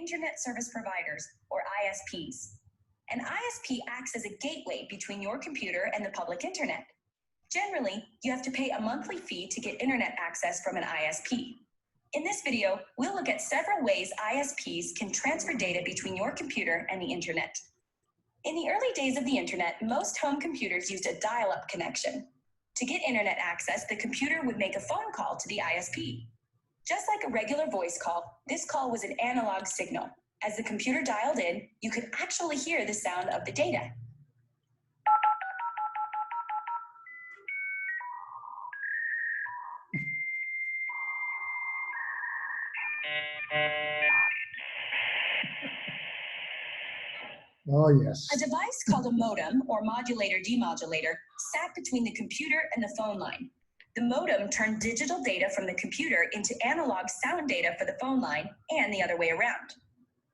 Internet Service Providers, or ISPs. An ISP acts as a gateway between your computer and the public internet. Generally, you have to pay a monthly fee to get internet access from an ISP. In this video, we'll look at several ways ISPs can transfer data between your computer and the internet. In the early days of the internet, most home computers used a dial-up connection. To get internet access, the computer would make a phone call to the ISP. Just like a regular voice call, this call was an analog signal. As the computer dialed in, you could actually hear the sound of the data. Oh, yes. A device called a modem, or modulator-demodulator, sat between the computer and the phone line. The modem turned digital data from the computer into analog sound data for the phone line, and the other way around.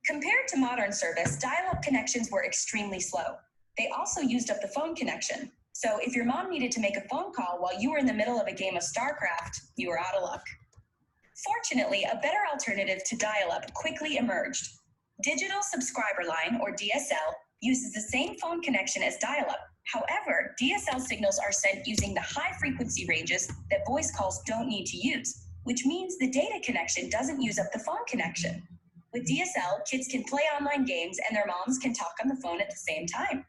Compared to modern service, dial-up connections were extremely slow. They also used up the phone connection. So if your mom needed to make a phone call while you were in the middle of a game of StarCraft, you were out of luck. Fortunately, a better alternative to dial-up quickly emerged. Digital Subscriber Line, or DSL, uses the same phone connection as dial-up. However, DSL signals are sent using the high frequency ranges that voice calls don't need to use, which means the data connection doesn't use up the phone connection. With DSL, kids can play online games and their moms can talk on the phone at the same time.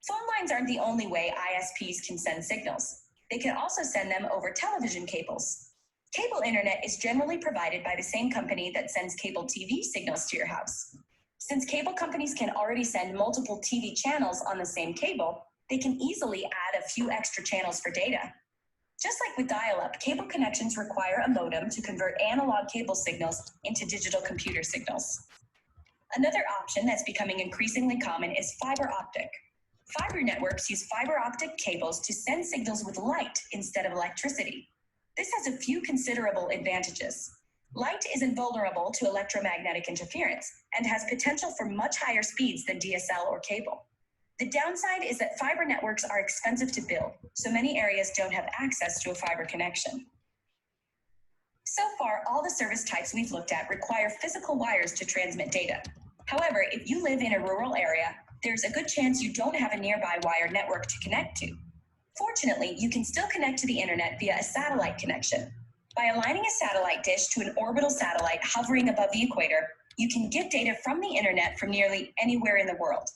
Phone lines aren't the only way ISPs can send signals. They can also send them over television cables. Cable internet is generally provided by the same company that sends cable TV signals to your house. Since cable companies can already send multiple TV channels on the same cable, they can easily add a few extra channels for data. Just like with dial-up, cable connections require a modem to convert analog cable signals into digital computer signals. Another option that's becoming increasingly common is fiber optic. Fiber networks use fiber optic cables to send signals with light instead of electricity. This has a few considerable advantages. Light is invulnerable to electromagnetic interference and has potential for much higher speeds than DSL or cable. The downside is that fiber networks are expensive to build, so many areas don't have access to a fiber connection. So far, all the service types we've looked at require physical wires to transmit data. However, if you live in a rural area, there's a good chance you don't have a nearby wired network to connect to. Fortunately, you can still connect to the internet via a satellite connection. By aligning a satellite dish to an orbital satellite hovering above the equator, you can get data from the internet from nearly anywhere in the world.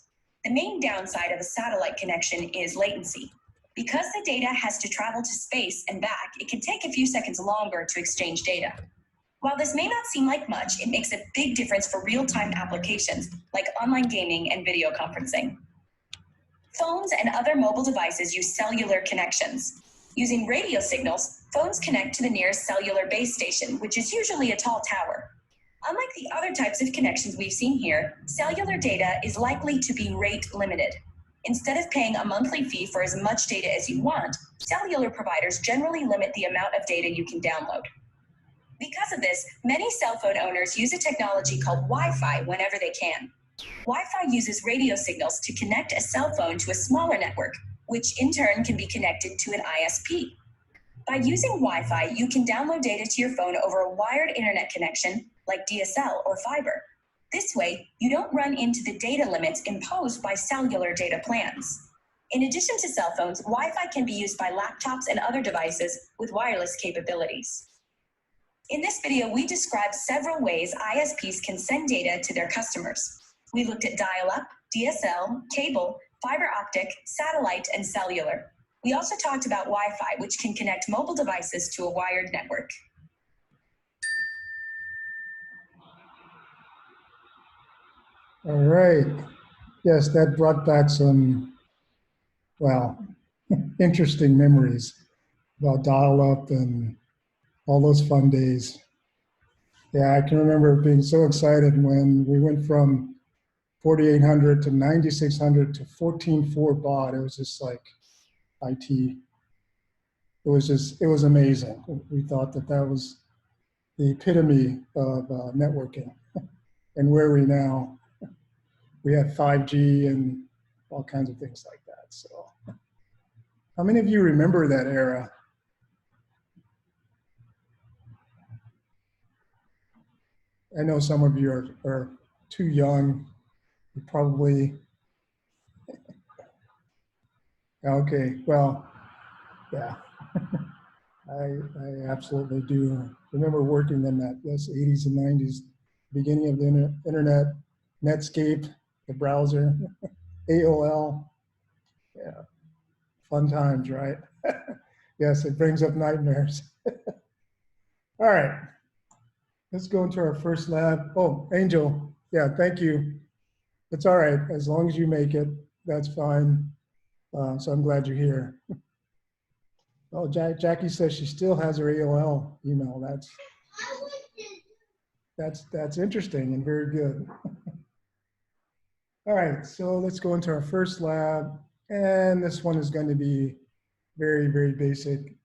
The main downside of a satellite connection is latency. Because the data has to travel to space and back, it can take a few seconds longer to exchange data. While this may not seem like much, it makes a big difference for real-time applications like online gaming and video conferencing. Phones and other mobile devices use cellular connections. Using radio signals, phones connect to the nearest cellular base station, which is usually a tall tower. Unlike the other types of connections we've seen here, cellular data is likely to be rate limited. Instead of paying a monthly fee for as much data as you want, cellular providers generally limit the amount of data you can download. Because of this, many cell phone owners use a technology called Wi-Fi whenever they can. Wi-Fi uses radio signals to connect a cell phone to a smaller network, which in turn can be connected to an ISP. By using Wi-Fi, you can download data to your phone over a wired internet connection like DSL or fiber. This way, you don't run into the data limits imposed by cellular data plans. In addition to cell phones, Wi-Fi can be used by laptops and other devices with wireless capabilities. In this video, we described several ways ISPs can send data to their customers. We looked at dial-up, DSL, cable, fiber optic, satellite, and cellular. We also talked about Wi-Fi, which can connect mobile devices to a wired network. All right. Yes, that brought back some, well, interesting memories about dial-up and all those fun days. Yeah, I can remember being so excited when we went from 4800 to 9600 to 14.4 baud. It was just like IT. It was amazing. We thought that that was the epitome of networking. And where are we now? We have 5G and all kinds of things like that. So how many of you remember that era? I know some of you are too young. You probably, okay, well, yeah. I absolutely do remember working in that, yes, 80s and 90s, beginning of the internet, Netscape, the browser, AOL. Yeah, fun times, right? Yes, it brings up nightmares. All right, let's go into our first lab. Oh, Angel, yeah, thank you. It's all right, as long as you make it, that's fine. So I'm glad you're here. Oh, Jackie says she still has her AOL email. That's interesting and very good. All right, so let's go into our first lab. And this one is going to be very, very basic.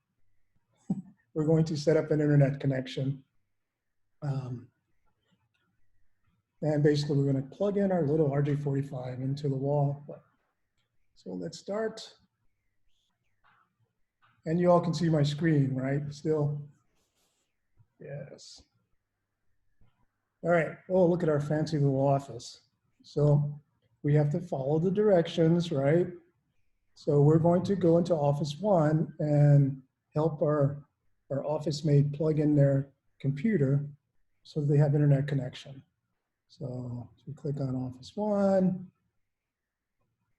We're going to set up an internet connection. And basically we're going to plug in our little RJ45 into the wall. So let's start. And you all can see my screen, right? Still? Yes. All right, oh, look at our fancy little office. So we have to follow the directions, right? So we're going to go into Office 1 and help our office mate plug in their computer so they have internet connection. So we click on Office 1.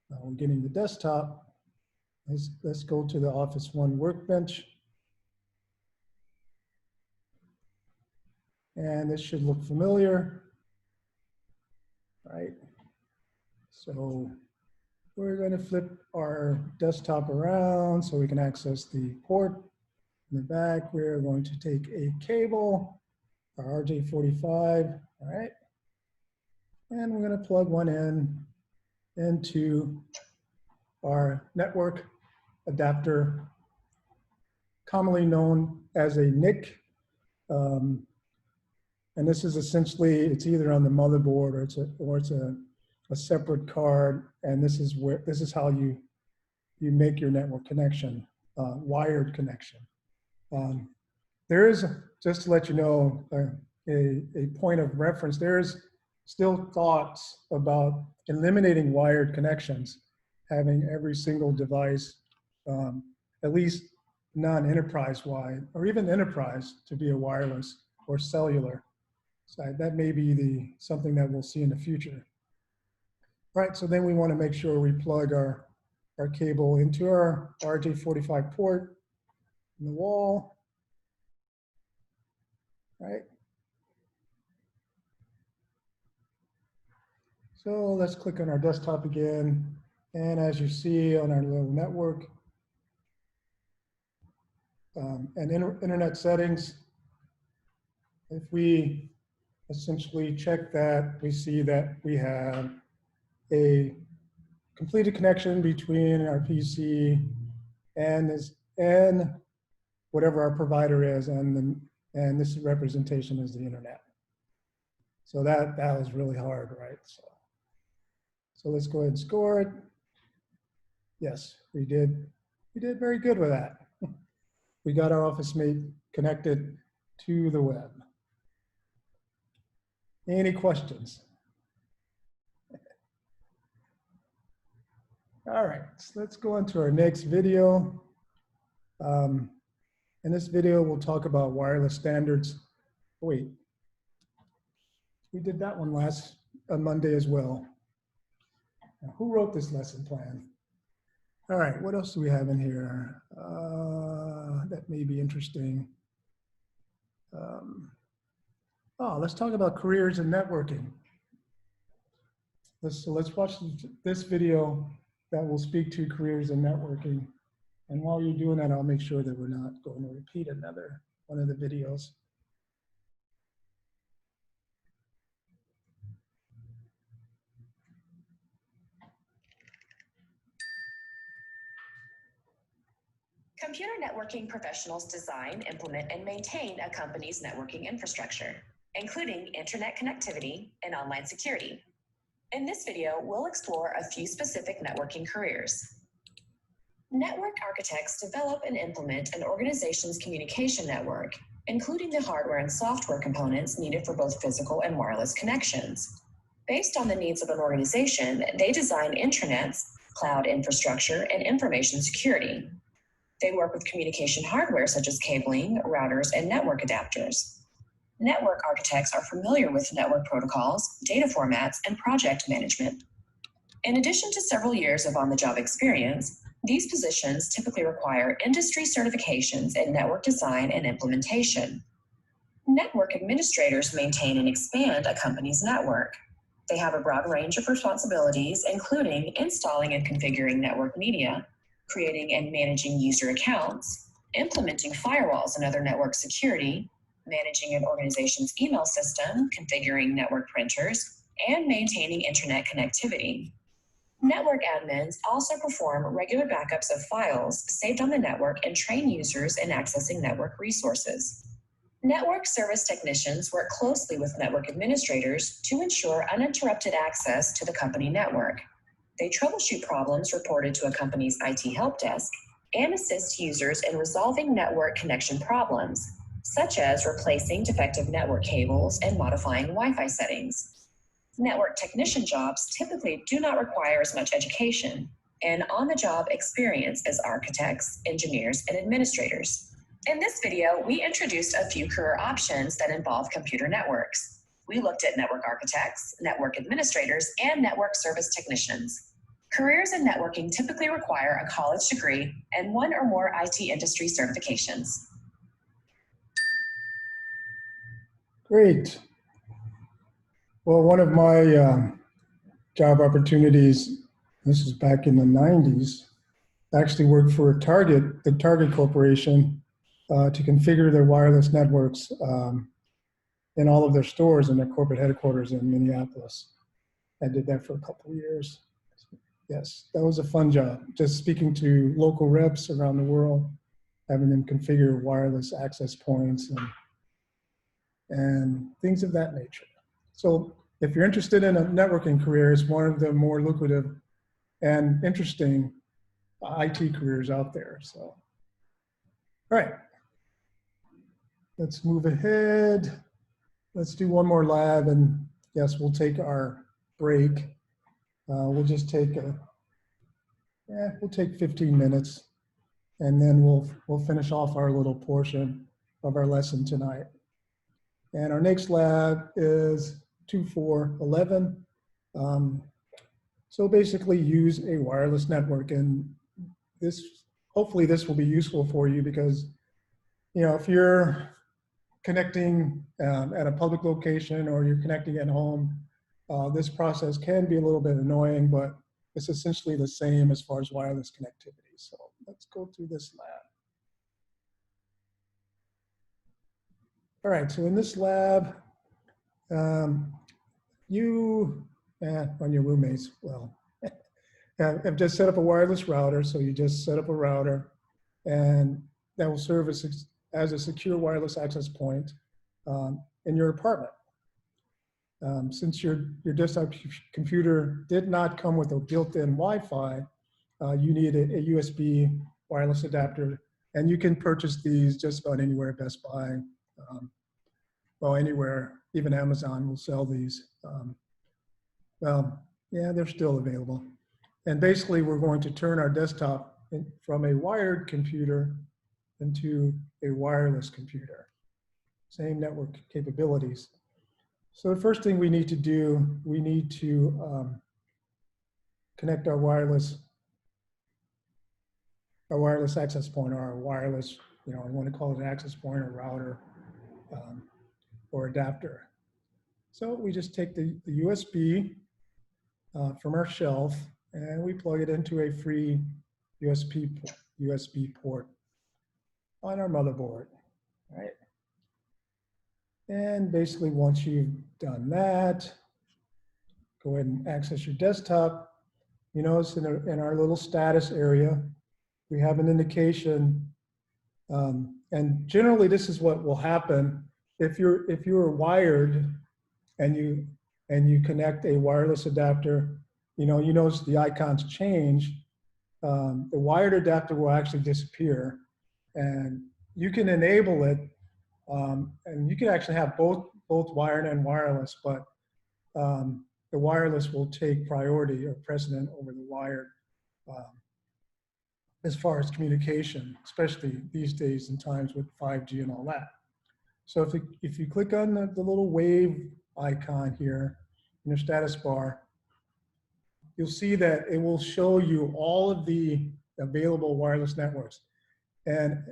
Now we're getting the desktop. Let's go to the Office 1 workbench. And this should look familiar, right? So we're going to flip our desktop around so we can access the port. In the back, we're going to take a cable, our RJ45, all right? And we're going to plug one in into our network adapter, commonly known as a NIC. And this is essentially, it's either on the motherboard or it's a separate card. And this is how you make your network connection, wired connection. There is, just to let you know, a point of reference. There's still thoughts about eliminating wired connections, having every single device, at least non-enterprise wide, or even enterprise, to be a wireless or cellular. So that may be something that we'll see in the future. All right, so then we want to make sure we plug our cable into our RJ45 port in the wall. Right. So let's click on our desktop again. And as you see on our little network and internet settings, if we essentially check that, we see that we have a completed connection between our PC and whatever our provider is, and this representation is the internet. So that was really hard, right? So let's go ahead and score it. Yes, we did very good with that. We got our office mate connected to the web. Any questions? All right, so let's go on to our next video. In this video, we'll talk about wireless standards. Wait, we did that one on Monday as well. Now, who wrote this lesson plan? All right, what else do we have in here that may be interesting? Let's talk about careers in networking. Let's watch this video that will speak to careers in networking. And while you're doing that, I'll make sure that we're not going to repeat another one of the videos. Computer networking professionals design, implement, and maintain a company's networking infrastructure, including internet connectivity and online security. In this video, we'll explore a few specific networking careers. Network architects develop and implement an organization's communication network including the hardware and software components needed for both physical and wireless connections. Based on the needs of an organization, they design intranets, cloud infrastructure, and information security. They work with communication hardware such as cabling, routers, and network adapters. Network architects are familiar with network protocols, data formats, and project management. In addition to several years of on-the-job experience, these positions typically require industry certifications in network design and implementation. Network administrators maintain and expand a company's network. They have a broad range of responsibilities, including installing and configuring network media, creating and managing user accounts, implementing firewalls and other network security, managing an organization's email system, configuring network printers, and maintaining internet connectivity. Network admins also perform regular backups of files saved on the network and train users in accessing network resources. Network service technicians work closely with network administrators to ensure uninterrupted access to the company network. They troubleshoot problems reported to a company's IT help desk and assist users in resolving network connection problems, such as replacing defective network cables and modifying Wi-Fi settings. Network technician jobs typically do not require as much education and on-the-job experience as architects, engineers, and administrators. In this video, we introduced a few career options that involve computer networks. We looked at network architects, network administrators, and network service technicians. Careers in networking typically require a college degree and one or more IT industry certifications. Great. Well, one of my job opportunities, this is back in the 90s, actually worked for Target, the Target Corporation, to configure their wireless networks in all of their stores in their corporate headquarters in Minneapolis. I did that for a couple of years. Yes, that was a fun job, just speaking to local reps around the world, having them configure wireless access points and things of that nature. So if you're interested in a networking career, it's one of the more lucrative and interesting IT careers out there. So, all right, let's move ahead. Let's do one more lab, and yes, we'll take our break. We'll just take we'll take 15 minutes, and then we'll finish off our little portion of our lesson tonight. And our next lab is 2.4.11. So basically use a wireless network, and hopefully this will be useful for you because, you know, if you're connecting at a public location or you're connecting at home, this process can be a little bit annoying, but it's essentially the same as far as wireless connectivity. So let's go through this lab. All right, so in this lab, you and your roommates, well, have just set up a wireless router. So you just set up a router, and that will serve as a secure wireless access point in your apartment. Since your desktop computer did not come with a built-in Wi-Fi, you need a USB wireless adapter, and you can purchase these just about anywhere at Best Buy. Well, anywhere, even Amazon will sell these. Well, yeah, they're still available. And basically, we're going to turn our desktop from a wired computer into a wireless computer. Same network capabilities. So the first thing we need to do, we need to connect our wireless access point, or our wireless, you know, I want to call it an access point or router or adapter. So we just take the USB from our shelf and we plug it into a free USB port on our motherboard, right? And basically once you've done that, go ahead and access your desktop. You notice in our little status area, we have an indication, and generally this is what will happen if you're wired and you connect a wireless adapter. You notice the icons change. The wired adapter will actually disappear, and you can enable it And you can actually have both wired and wireless, but the wireless will take priority or precedent over the wired um, as far as communication, especially these days and times with 5G and all that. So if you click on the little wave icon here in your status bar, you'll see that it will show you all of the available wireless networks. And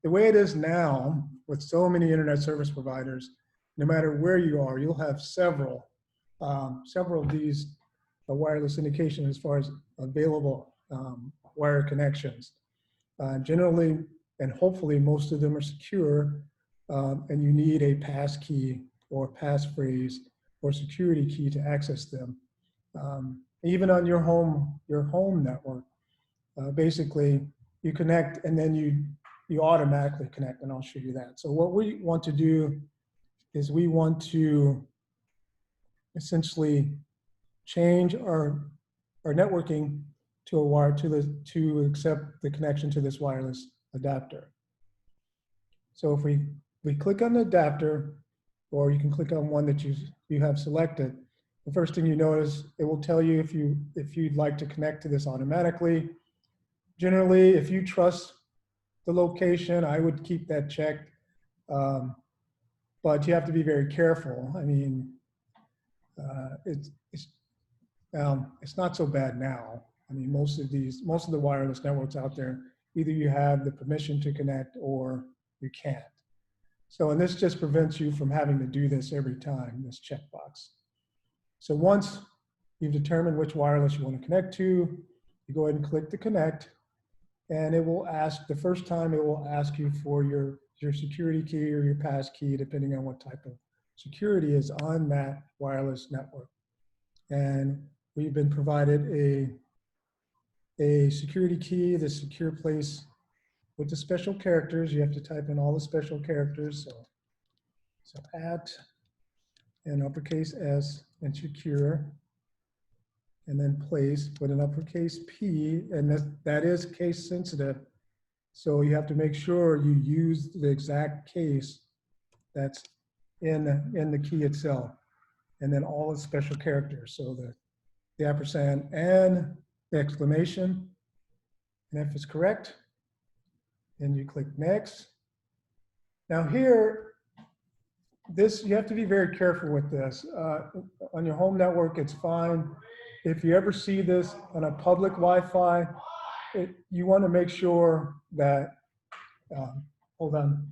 the way it is now, with so many internet service providers, no matter where you are, you'll have several of these wireless indication as far as available wire connections. Generally, and hopefully most of them are secure, and you need a pass key or passphrase or security key to access them. Even on your home network, basically you connect and then you automatically connect, and I'll show you that. So what we want to do is we want to essentially change our networking to a wire to accept the connection to this wireless adapter. So if we click on the adapter, or you can click on one that you have selected, the first thing you notice, it will tell you if you'd like to connect to this automatically. Generally, if you trust the location, I would keep that checked. But you have to be very careful. I mean, it's not so bad now. I mean, most of the wireless networks out there, either you have the permission to connect or you can't. So, and this just prevents you from having to do this every time, this checkbox. So once you've determined which wireless you want to connect to, you go ahead and click to connect, and it will ask, the first time it will ask you for your security key or your pass key, depending on what type of security is on that wireless network. And we've been provided a security key, the secure place with the special characters. You have to type in all the special characters. So at and uppercase S and secure, and then place with an uppercase P, and that is case sensitive. So you have to make sure you use the exact case that's in the key itself, and then all the special characters. So the ampersand and the exclamation, and if it's correct, then you click next. Now here, you have to be very careful with this. On your home network, it's fine. If you ever see this on a public Wi-Fi, you want to make sure that, hold on.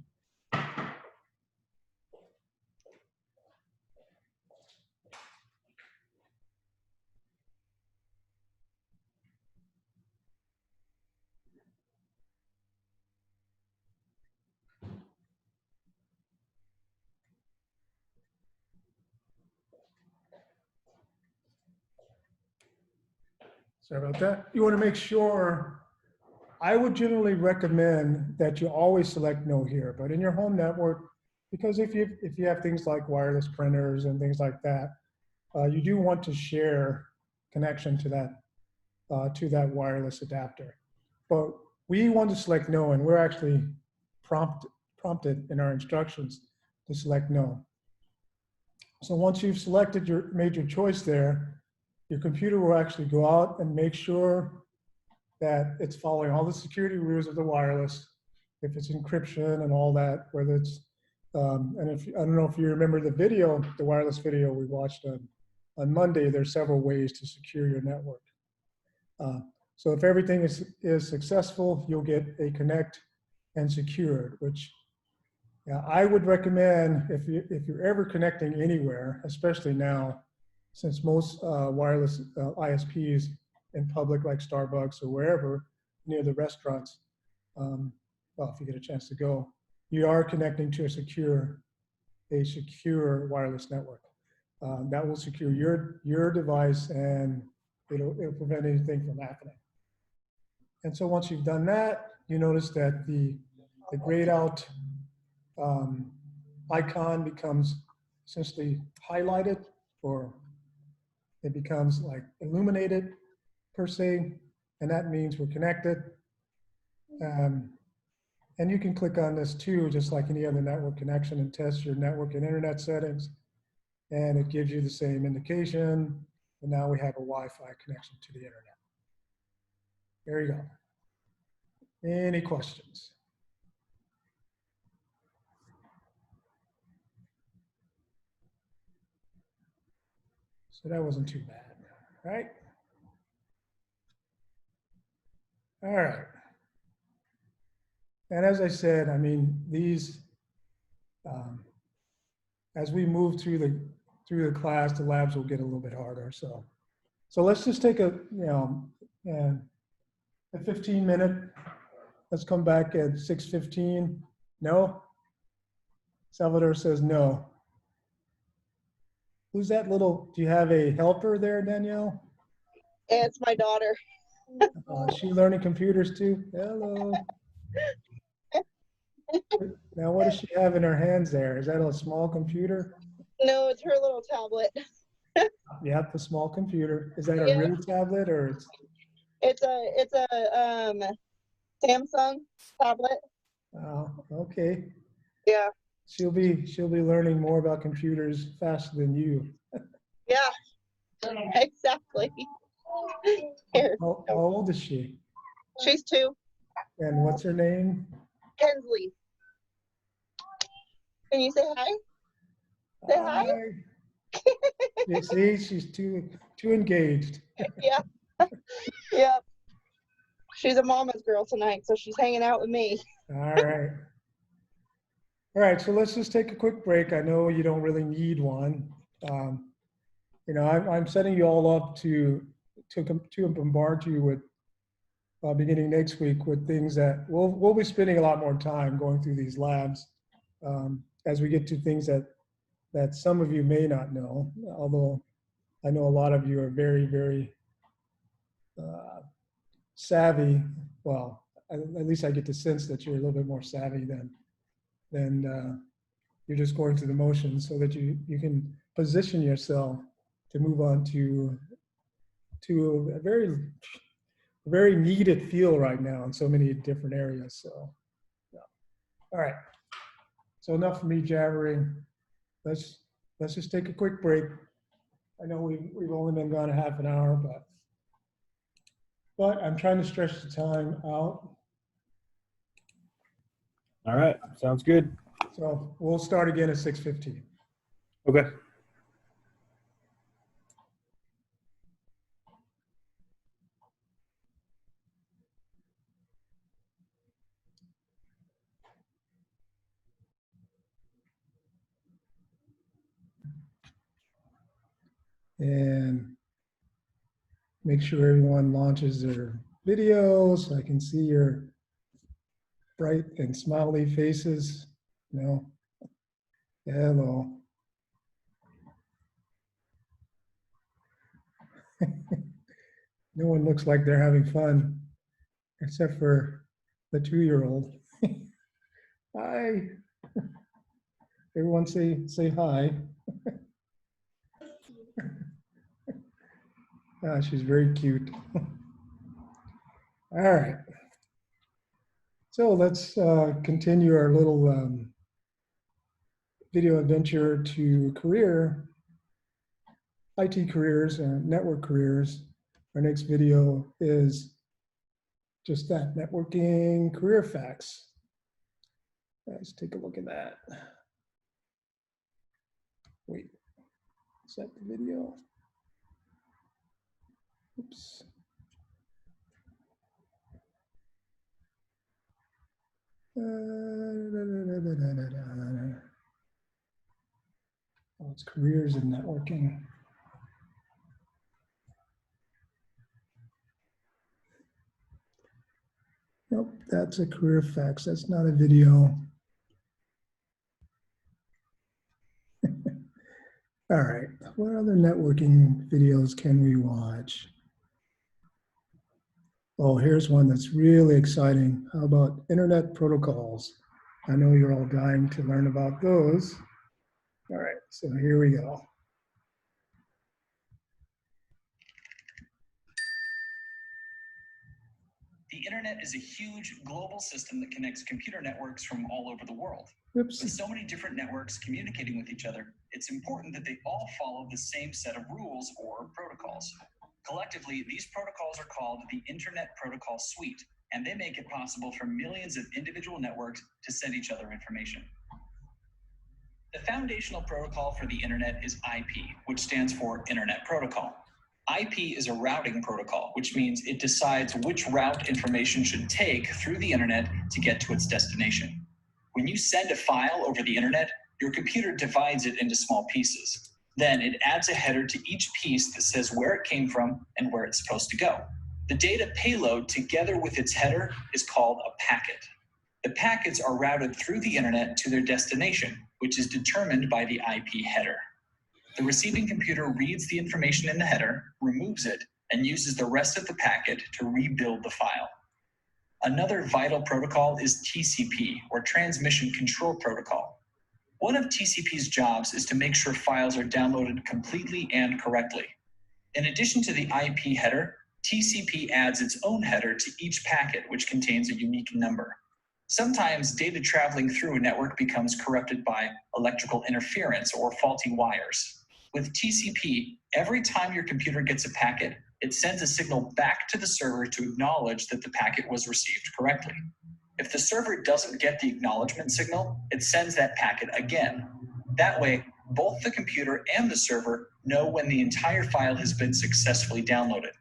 Sorry about that. You want to make sure, I would generally recommend that you always select no here, but in your home network, because if you have things like wireless printers and things like that, you do want to share connection to that wireless adapter. But we want to select no, and we're actually prompted in our instructions to select no. So once you've made your choice there, your computer will actually go out and make sure that it's following all the security rules of the wireless, if it's encryption and all that, whether it's, and I don't know if you remember the wireless video we watched on Monday, there's several ways to secure your network. So if everything is successful, you'll get a connect and secured, which I would recommend if you're ever connecting anywhere, especially now, since most wireless ISPs in public, like Starbucks or wherever, near the restaurants, well, if you get a chance to go, you are connecting to a secure wireless network. That will secure your device, and it'll prevent anything from happening. And so once you've done that, you notice that the grayed out icon becomes essentially highlighted, or it becomes like illuminated per se, and that means we're connected. And And you can click on this too, just like any other network connection, and test your network and internet settings. And it gives you the same indication. And now we have a Wi-Fi connection to the internet. There you go. Any questions? So that wasn't too bad, right? All right. And as I said, I mean, these, as we move through the class, the labs will get a little bit harder. So let's just take a 15-minute. Let's come back at 6:15. No? Salvador says no. Who's that little, do you have a helper there, Danielle? It's my daughter. Is she learning computers too? Hello. Now, what does she have in her hands there? Is that a small computer? No, it's her little tablet. Yep, a small computer. Is that a Yeah. real tablet or it's? It's a Samsung tablet. Oh, okay. Yeah. She'll be learning more about computers faster than you. Yeah. Exactly. Here. How old is she? She's 2. And what's her name? Hensley. Can you say hi? Say hi. You see, she's too engaged. Yeah. Yep. She's a mama's girl tonight, so she's hanging out with me. All right. All right, so let's just take a quick break. I know you don't really need one. I'm setting you all up to bombard you with beginning next week with things that we'll be spending a lot more time going through these labs as we get to things that some of you may not know, although I know a lot of you are very, very savvy. Well, at least I get the sense that you're a little bit more savvy than you're just going through the motions, so that you can position yourself to move on to a very needed field right now in so many different areas. So, yeah. All right. So enough of me jabbering. Let's just take a quick break. I know we've only been gone a half an hour, but I'm trying to stretch the time out. All right, sounds good. So we'll start again at 6:15. Okay. And make sure everyone launches their videos so I can see your bright and smiley faces. No. Hello. No one looks like they're having fun, except for the 2-year-old. Hi. Everyone say hi. She's very cute. All right. So let's continue our little video adventure to IT careers and network careers. Our next video is just that, networking career facts. Let's take a look at that. Wait, is that the video? Oops. Oh, it's careers in networking. Nope, that's a career facts. That's not a video. All right, what other networking videos can we watch? Oh, here's one that's really exciting. How about internet protocols? I know you're all dying to learn about those. All right, so here we go. The The internet is a huge global system that connects computer networks from all over the world. Oops. With so many different networks communicating with each other, it's important that they all follow the same set of rules or protocols. Collectively, these protocols are called the Internet Protocol Suite, and they make it possible for millions of individual networks to send each other information. The foundational protocol for the internet is IP, which stands for Internet Protocol. IP is a routing protocol, which means it decides which route information should take through the internet to get to its destination. When you send a file over the internet, your computer divides it into small pieces. Then it adds a header to each piece that says where it came from and where it's supposed to go. The data payload, together with its header, is called a packet. The packets are routed through the internet to their destination, which is determined by the IP header. The receiving computer reads the information in the header, removes it, and uses the rest of the packet to rebuild the file. Another vital protocol is TCP, or Transmission Control Protocol. One of TCP's jobs is to make sure files are downloaded completely and correctly. In addition to the IP header, TCP adds its own header to each packet, which contains a unique number. Sometimes data traveling through a network becomes corrupted by electrical interference or faulty wires. With TCP, every time your computer gets a packet, it sends a signal back to the server to acknowledge that the packet was received correctly. If the server doesn't get the acknowledgement signal, it sends that packet again. That way, both the computer and the server know when the entire file has been successfully downloaded.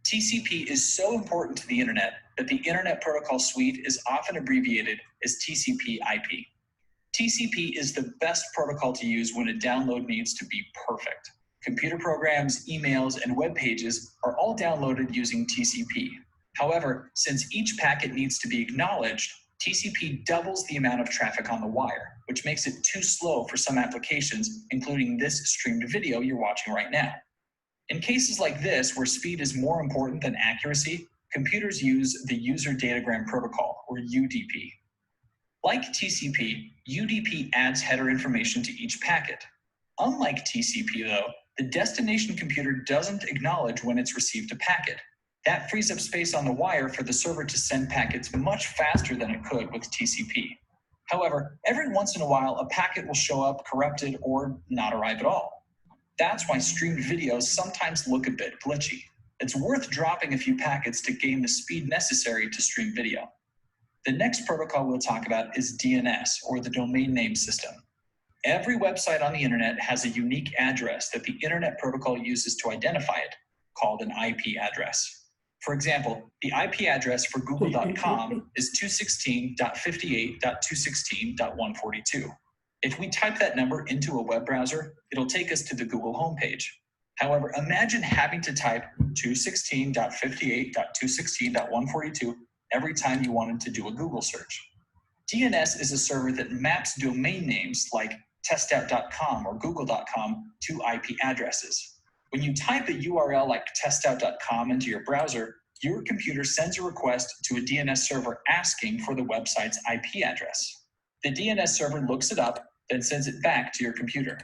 TCP is so important to the internet that the Internet Protocol Suite is often abbreviated as TCP/IP. TCP is the best protocol to use when a download needs to be perfect. Computer programs, emails, and web pages are all downloaded using TCP. However, since each packet needs to be acknowledged, TCP doubles the amount of traffic on the wire, which makes it too slow for some applications, including this streamed video you're watching right now. In cases like this, where speed is more important than accuracy, computers use the User Datagram Protocol, or UDP. Like TCP, UDP adds header information to each packet. Unlike TCP, though, the destination computer doesn't acknowledge when it's received a packet. That frees up space on the wire for the server to send packets much faster than it could with TCP. However, every once in a while, a packet will show up corrupted or not arrive at all. That's why streamed videos sometimes look a bit glitchy. It's worth dropping a few packets to gain the speed necessary to stream video. The next protocol we'll talk about is DNS, or the Domain Name System. Every website on the internet has a unique address that the Internet Protocol uses to identify it, called an IP address. For example, the IP address for google.com is 216.58.216.142. If we type that number into a web browser, it'll take us to the Google homepage. However, imagine having to type 216.58.216.142 every time you wanted to do a Google search. DNS is a server that maps domain names like testout.com or google.com to IP addresses. When you type a URL like testout.com into your browser, your computer sends a request to a DNS server asking for the website's IP address. The DNS server looks it up, then sends it back to your computer.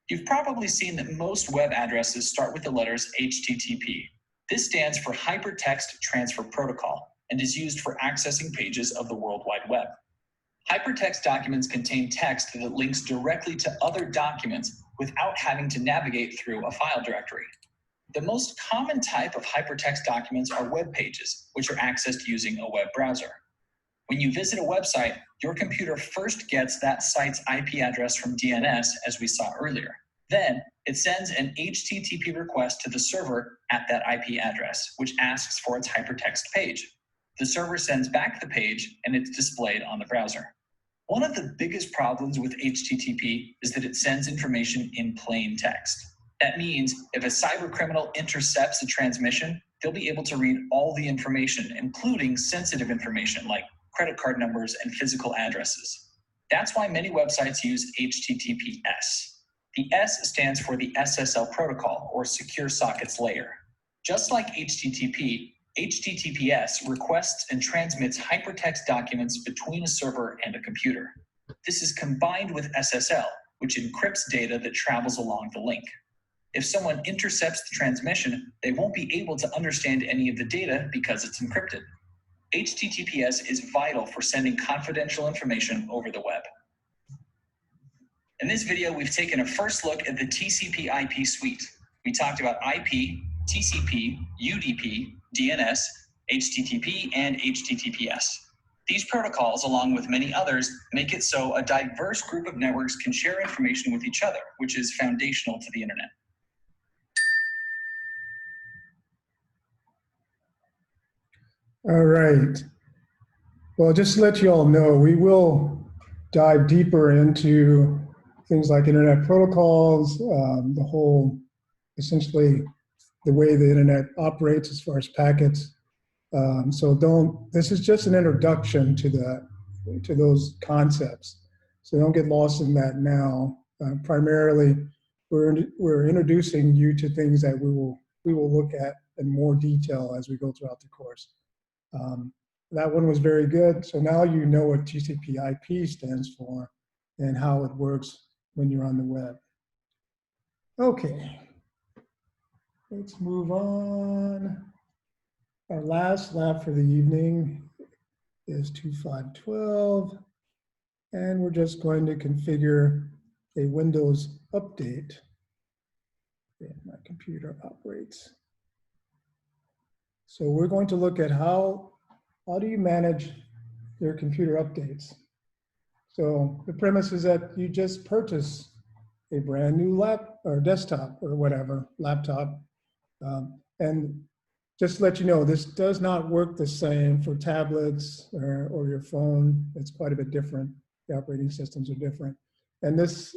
You've probably seen that most web addresses start with the letters HTTP. This stands for Hypertext Transfer Protocol and is used for accessing pages of the World Wide Web. Hypertext documents contain text that links directly to other documents without having to navigate through a file directory. The most common type of hypertext documents are web pages, which are accessed using a web browser. When you visit a website, your computer first gets that site's IP address from DNS, as we saw earlier. Then, it sends an HTTP request to the server at that IP address, which asks for its hypertext page. The server sends back the page, and it's displayed on the browser. One of the biggest problems with HTTP is that it sends information in plain text. That means if a cybercriminal intercepts a transmission, they'll be able to read all the information, including sensitive information like credit card numbers and physical addresses. That's why many websites use HTTPS. The S stands for the SSL protocol, or Secure Sockets Layer. Just like HTTP, HTTPS requests and transmits hypertext documents between a server and a computer. This is combined with SSL, which encrypts data that travels along the link. If someone intercepts the transmission, they won't be able to understand any of the data because it's encrypted. HTTPS is vital for sending confidential information over the web. In this video, we've taken a first look at the TCP/IP suite. We talked about IP, TCP, UDP, DNS, HTTP, and HTTPS. These protocols, along with many others, make it so a diverse group of networks can share information with each other, which is foundational to the internet. All right. Well, just to let you all know, we will dive deeper into things like internet protocols, the whole, essentially, the way the internet operates as far as packets. This is just an introduction to those concepts. So don't get lost in that now. Primarily, we're introducing you to things that we will look at in more detail as we go throughout the course. That one was very good. So now you know what TCP/IP stands for and how it works when you're on the web. Okay, let's move on. Our last lab for the evening is 2512, and we're just going to configure a Windows update. Yeah, my computer operates. So we're going to look at how do you manage your computer updates. So the premise is that you just purchase a brand new desktop or whatever, laptop. And just to let you know, this does not work the same for tablets or your phone. It's quite a bit different. The operating systems are different. And this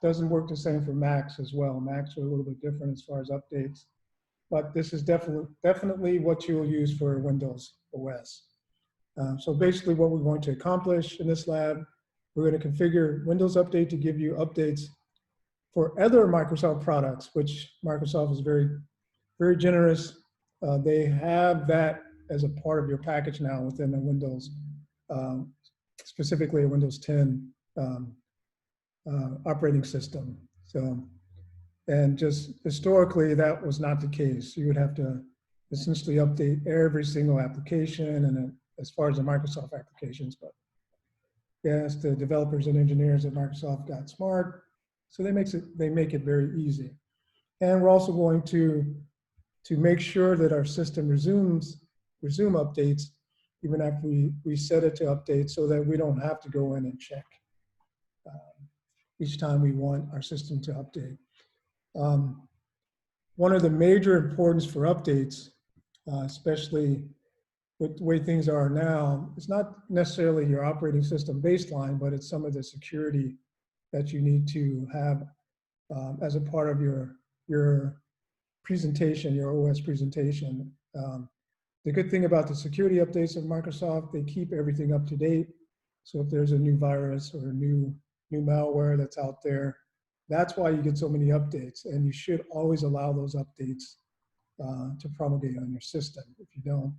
doesn't work the same for Macs as well. Macs are a little bit different as far as updates. But this is definitely what you will use for Windows OS. So basically what we're going to accomplish in this lab, we're going to configure Windows Update to give you updates for other Microsoft products, which Microsoft is very, very generous. They have that as a part of your package now within the Windows, specifically a Windows 10 operating system. So, and just historically, that was not the case. You would have to essentially update every single application, and as far as the Microsoft applications, but yes, the developers and engineers at Microsoft got smart, so they make it very easy. And we're also going to make sure that our system resume updates even after we set it to update, so that we don't have to go in and check each time we want our system to update. One of the major importance for updates, especially with the way things are now, it's not necessarily your operating system baseline, but it's some of the security that you need to have as a part of your presentation, your OS presentation. The good thing about the security updates of Microsoft, they keep everything up to date. So if there's a new virus or a new malware that's out there, that's why you get so many updates. And you should always allow those updates to promulgate on your system. If you don't,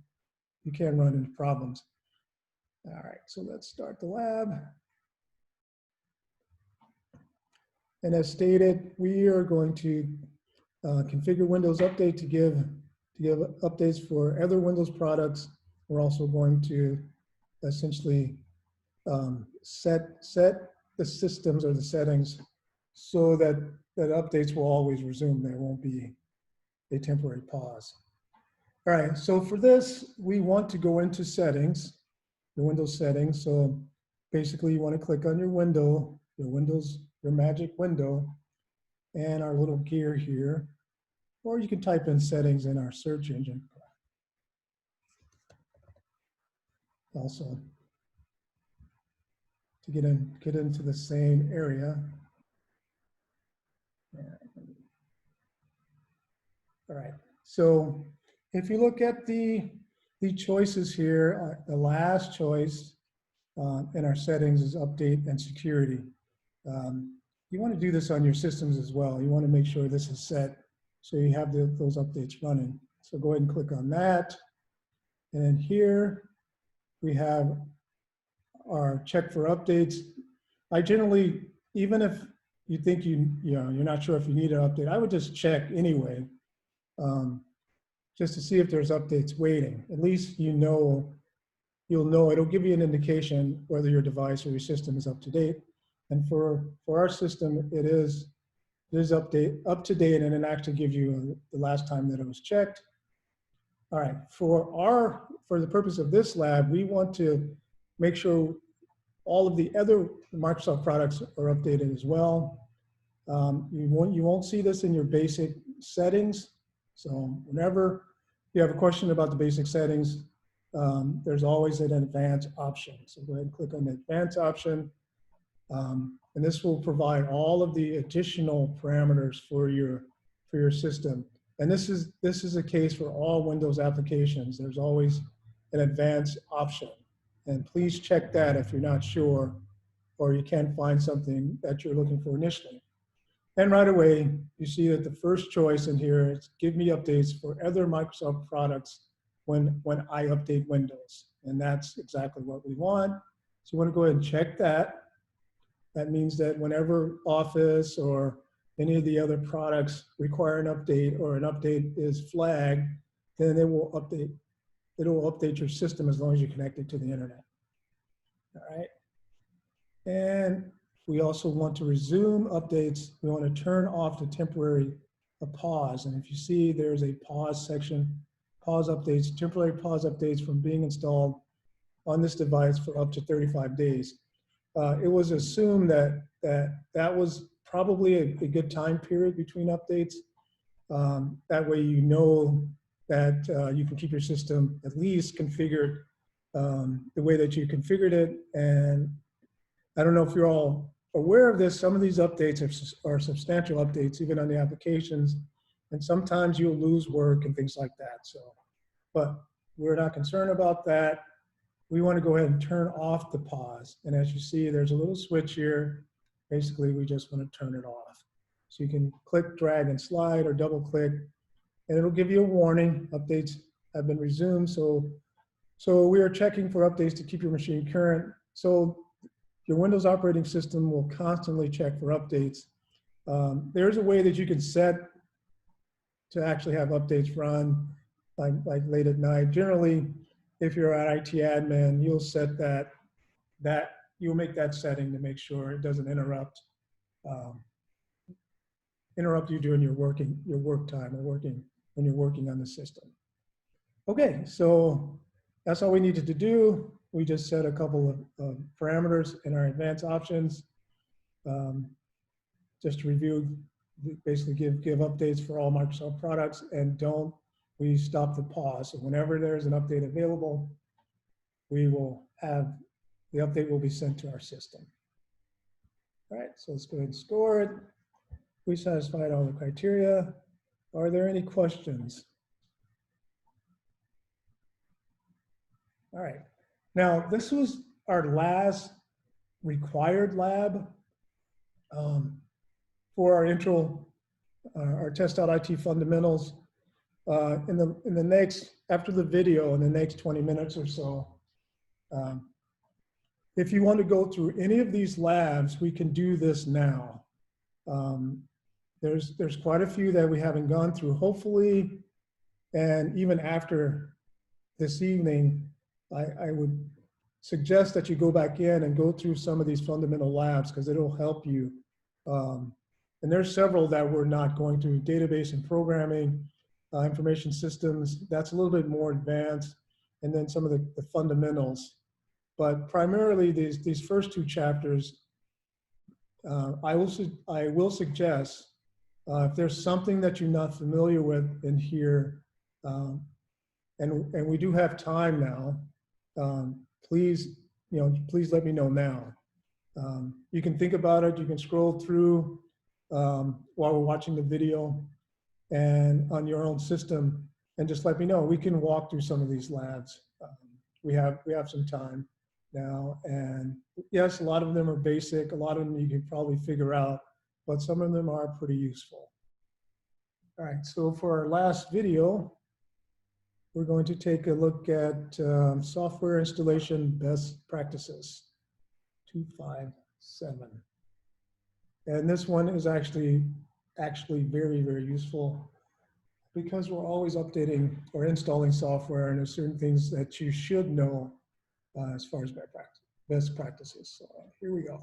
you can run into problems. All right, so let's start the lab. And as stated, we are going to configure Windows Update to give updates for other Windows products. We're also going to essentially set the systems or the settings so that updates will always resume. There won't be a temporary pause. All right, so for this, we want to go into settings, the Windows settings. So basically you want to click on your window, your magic window, and our little gear here, or you can type in settings in our search engine. Also, to get into the same area. All right, so if you look at the choices here, the last choice in our settings is update and security. You want to do this on your systems as well. You want to make sure this is set so you have those updates running. So go ahead and click on that. And then here we have our check for updates. I generally, even if you think you're not sure if you need an update, I would just check anyway, just to see if there's updates waiting. At least you'll know, it'll give you an indication whether your device or your system is up to date. And for our system, it is up to date, and it actually gives you the last time that it was checked. All right, for the purpose of this lab, we want to make sure all of the other Microsoft products are updated as well. You won't see this in your basic settings. So whenever you have a question about the basic settings, there's always an advanced option. So go ahead and click on the advanced option. And this will provide all of the additional parameters for your system. And this is a case for all Windows applications. There's always an advanced option. And please check that if you're not sure or you can't find something that you're looking for initially. And right away, you see that the first choice in here is give me updates for other Microsoft products when I update Windows. And that's exactly what we want. So you want to go ahead and check that. That means that whenever Office or any of the other products require an update or an update is flagged, then it will update your system as long as you're connected to the internet. All right. And we also want to resume updates. We want to turn off the temporary pause. And if you see, there's a pause section, pause updates, temporary pause updates from being installed on this device for up to 35 days. It was assumed that was probably a good time period between updates. That way you know that you can keep your system at least configured the way that you configured it. And I don't know if you're all aware of this, some of these updates are substantial updates, even on the applications, and sometimes you'll lose work and things like that. So, but we're not concerned about that. We want to go ahead and turn off the pause. And as you see, there's a little switch here. Basically, we just want to turn it off. So you can click, drag, and slide, or double click, and it'll give you a warning. Updates have been resumed. So we are checking for updates to keep your machine current. So your Windows operating system will constantly check for updates. There's a way that you can set to actually have updates run like late at night. Generally, if you're an IT admin, you'll set you'll make that setting to make sure it doesn't interrupt you during your work time or when you're working on the system. Okay, so that's all we needed to do. We just set a couple of parameters in our advanced options. Just to review, basically give updates for all Microsoft products, and we stop the pause. So whenever there's an update available, the update will be sent to our system. All right, so let's go ahead and store it. We satisfied all the criteria. Are there any questions? All right. Now, this was our last required lab for our intro, our test.it fundamentals. In the next, after the video, in the next 20 minutes or so, if you want to go through any of these labs, we can do this now. There's quite a few that we haven't gone through. Hopefully, and even after this evening, I would suggest that you go back in and go through some of these fundamental labs because it'll help you. And there's several that we're not going through: database and programming, information systems. That's a little bit more advanced, and then some of the fundamentals. But primarily, these first two chapters, I will suggest if there's something that you're not familiar with in here, and we do have time now. Please let me know now. You can think about it. You can scroll through while we're watching the video and on your own system, and just let me know. We can walk through some of these labs. We have some time now, and yes, a lot of them are basic. A lot of them you can probably figure out, but some of them are pretty useful. All right, so for our last video, we're going to take a look at software installation best practices, 257. And this one is actually very, very useful because we're always updating or installing software, and there's certain things that you should know as far as best practices. So here we go.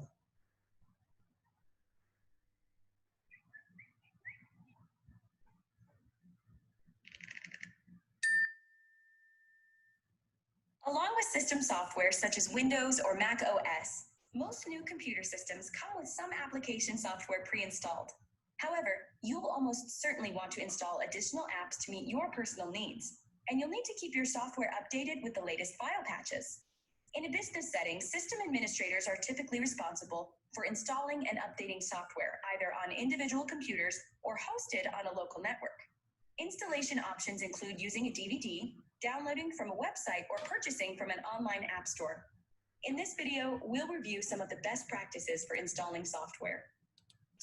Along with system software such as Windows or Mac OS, most new computer systems come with some application software pre-installed. However, you will almost certainly want to install additional apps to meet your personal needs, and you'll need to keep your software updated with the latest file patches. In a business setting, system administrators are typically responsible for installing and updating software either on individual computers or hosted on a local network. Installation options include using a DVD, downloading from a website, or purchasing from an online app store. In this video, we'll review some of the best practices for installing software.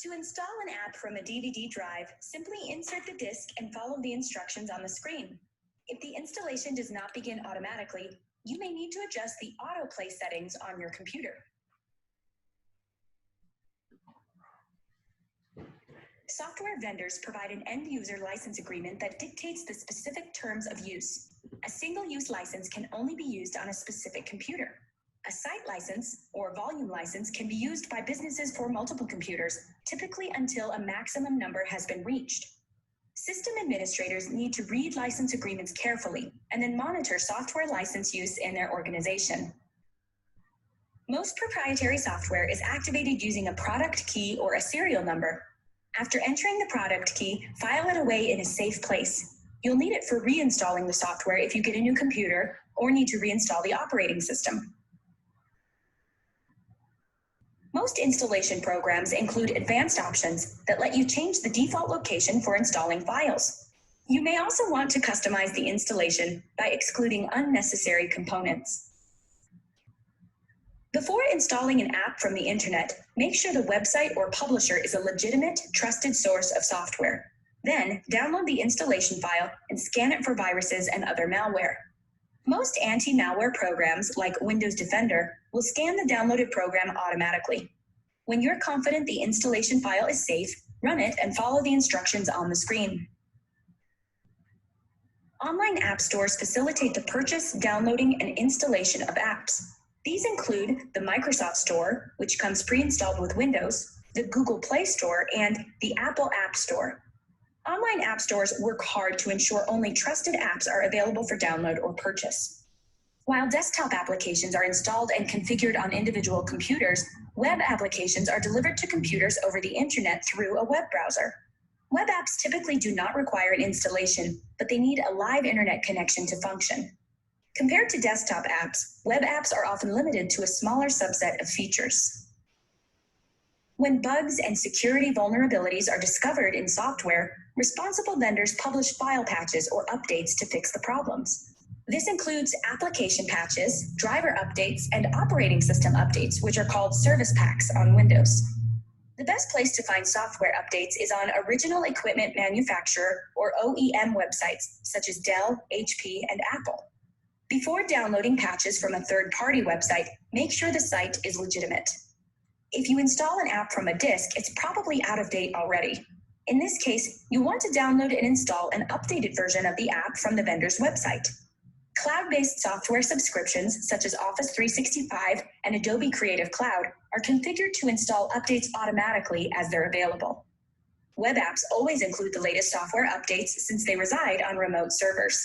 To install an app from a DVD drive, simply insert the disk and follow the instructions on the screen. If the installation does not begin automatically, you may need to adjust the autoplay settings on your computer. Software vendors provide an end-user license agreement that dictates the specific terms of use. A single-use license can only be used on a specific computer. A site license or volume license can be used by businesses for multiple computers, typically until a maximum number has been reached. System administrators need to read license agreements carefully and then monitor software license use in their organization. Most proprietary software is activated using a product key or a serial number. After entering the product key, file it away in a safe place. You'll need it for reinstalling the software if you get a new computer or need to reinstall the operating system. Most installation programs include advanced options that let you change the default location for installing files. You may also want to customize the installation by excluding unnecessary components. Before installing an app from the internet, make sure the website or publisher is a legitimate, trusted source of software. Then, download the installation file and scan it for viruses and other malware. Most anti-malware programs, like Windows Defender, will scan the downloaded program automatically. When you're confident the installation file is safe, run it and follow the instructions on the screen. Online app stores facilitate the purchase, downloading, and installation of apps. These include the Microsoft Store, which comes pre-installed with Windows, the Google Play Store, and the Apple App Store. Online app stores work hard to ensure only trusted apps are available for download or purchase. While desktop applications are installed and configured on individual computers, web applications are delivered to computers over the internet through a web browser. Web apps typically do not require an installation, but they need a live internet connection to function. Compared to desktop apps, web apps are often limited to a smaller subset of features. When bugs and security vulnerabilities are discovered in software, responsible vendors publish file patches or updates to fix the problems. This includes application patches, driver updates, and operating system updates, which are called service packs on Windows. The best place to find software updates is on original equipment manufacturer or OEM websites such as Dell, HP, and Apple. Before downloading patches from a third-party website, make sure the site is legitimate. If you install an app from a disk, it's probably out of date already. In this case, you want to download and install an updated version of the app from the vendor's website. Cloud-based software subscriptions, such as Office 365 and Adobe Creative Cloud, are configured to install updates automatically as they're available. Web apps always include the latest software updates since they reside on remote servers.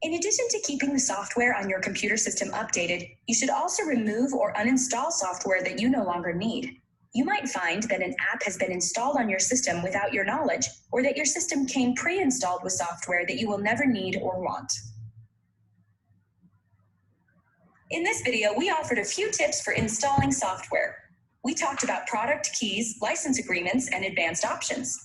In addition to keeping the software on your computer system updated, you should also remove or uninstall software that you no longer need. You might find that an app has been installed on your system without your knowledge, or that your system came pre-installed with software that you will never need or want. In this video, we offered a few tips for installing software. We talked about product keys, license agreements, and advanced options.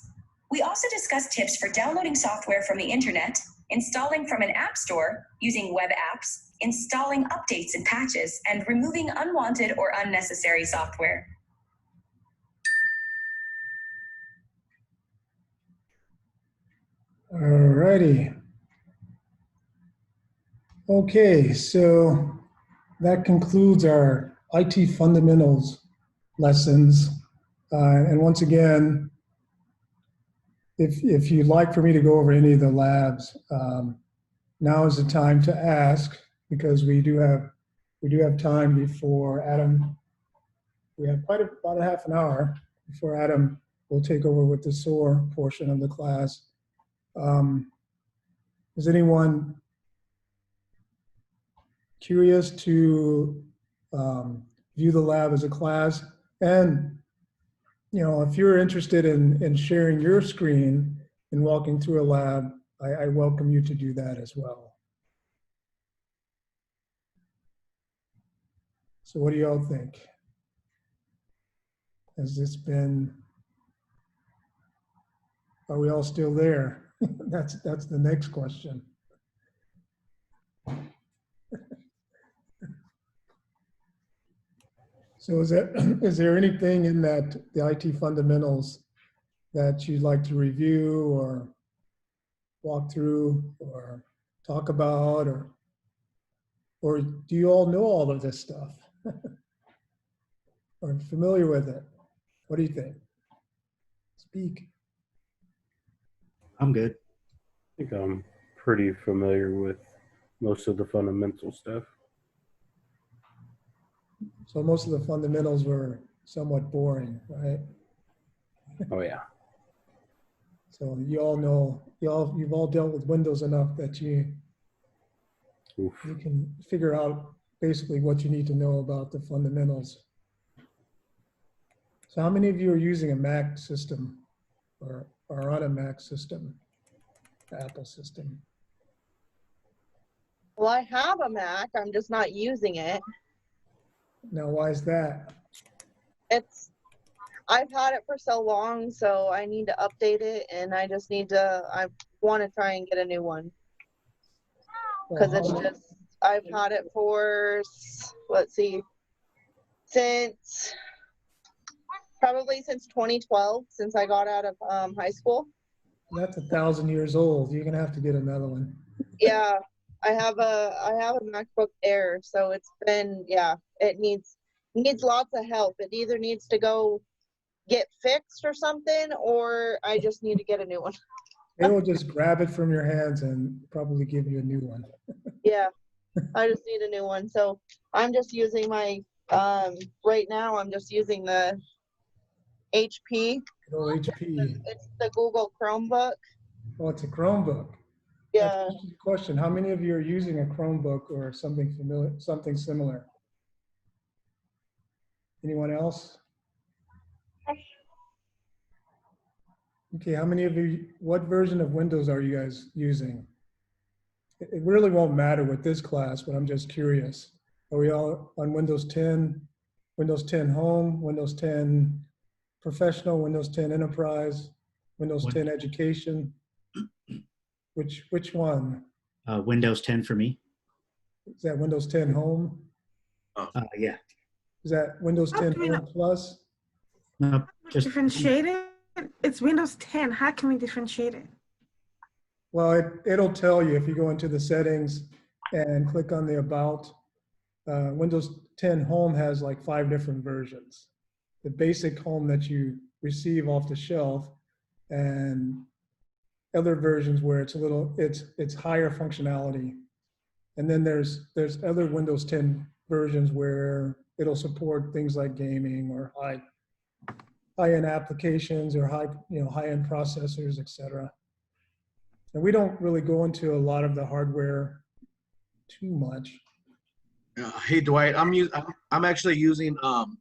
We also discussed tips for downloading software from the internet, installing from an app store, using web apps, installing updates and patches, and removing unwanted or unnecessary software. Alrighty. Okay, so that concludes our IT fundamentals lessons. And once again, if you'd like for me to go over any of the labs, now is the time to ask, because we do have time before Adam. We have about a half an hour before Adam will take over with the SOAR portion of the class. Is anyone curious to view the lab as a class? And if you're interested in sharing your screen and walking through a lab, I welcome you to do that as well. So what do y'all think? Has this been, are we all still there? That's the next question. So is there anything in the IT fundamentals that you'd like to review or walk through or talk about, or do you all know all of this stuff? Or familiar with it? What do you think? Speak. I'm good. I think I'm pretty familiar with most of the fundamental stuff. So most of the fundamentals were somewhat boring, right? Oh yeah. So you all know, you've all dealt with Windows enough that you Oof. can figure out basically what you need to know about the fundamentals. So how many of you are using a Mac system or are on a Mac system, Apple system? Well, I have a Mac. I'm just not using it. Now, why is that? I've had it for so long, so I need to update it, and I want to try and get a new one. Because I've had it for, let's see, probably since 2012, since I got out of high school. That's 1,000 years old. You're gonna have to get another one. Yeah, I have a MacBook Air, so it's been, it needs lots of help. It either needs to go get fixed or something, or I just need to get a new one. They will just grab it from your hands and probably give you a new one. Yeah, I just need a new one. So I'm just using my, right now I'm just using the HP. Good old HP. It's the Google Chromebook. Oh, it's a Chromebook. Yeah. That's a question. How many of you are using a Chromebook or something similar? Anyone else? Okay, how many of you, what version of Windows are you guys using? It really won't matter with this class, but I'm just curious. Are we all on Windows 10, Windows 10 Home, Windows 10 Professional, Windows 10 Enterprise, Windows 10 Education? Which one? Windows 10 for me. Is that Windows 10 Home? Yeah. Is that Windows 10 Home Plus? No, just Differentiate it? It's Windows 10. How can we differentiate it? Well, it'll tell you if you go into the settings and click on the About. Windows 10 Home has like 5 different versions. The basic Home that you receive off the shelf, and other versions where it's higher functionality. And then there's other Windows 10 versions where it'll support things like gaming or high-end applications or high-end processors, etc. And we don't really go into a lot of the hardware too much. Hey Dwight, I'm actually using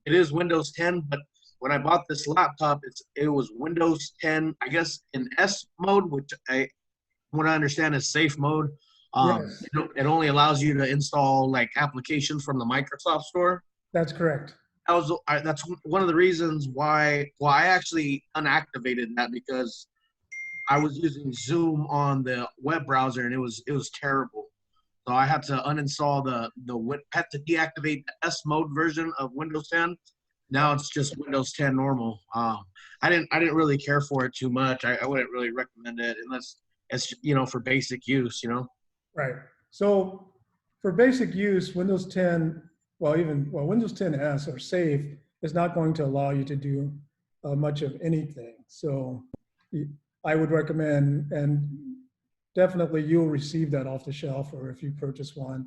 it is Windows 10, but when I bought this laptop, it was Windows 10, I guess in S mode, which what I understand is safe mode. Yes. It only allows you to install like applications from the Microsoft Store. That's correct. That's one of the reasons why. Well, I actually unactivated that because I was using Zoom on the web browser and it was terrible. So I had to uninstall had to deactivate the S mode version of Windows 10. Now it's just Windows 10 normal. I didn't really care for it too much. I wouldn't really recommend it unless it's for basic use. Right. So for basic use, Windows 10, Windows 10 S or Safe is not going to allow you to do much of anything. So I would recommend, and definitely you'll receive that off the shelf or if you purchase one,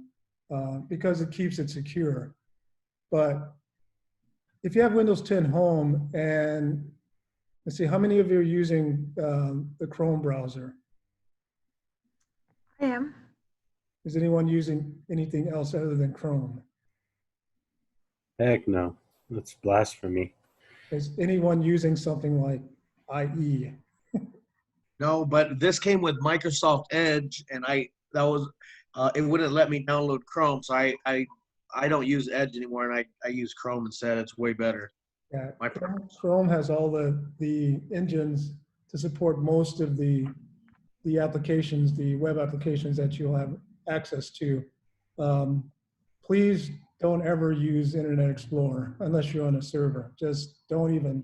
because it keeps it secure. But if you have Windows 10 Home, and let's see, how many of you are using the Chrome browser? I am. Is anyone using anything else other than Chrome? Heck no. That's blasphemy. Is anyone using something like IE? No, but this came with Microsoft Edge, and it wouldn't let me download Chrome, so I don't use Edge anymore, and I use Chrome instead. It's way better. Yeah, My preference. Chrome has all the engines to support most of the applications, the web applications that you'll have access to. Please don't ever use Internet Explorer unless you're on a server. Just don't even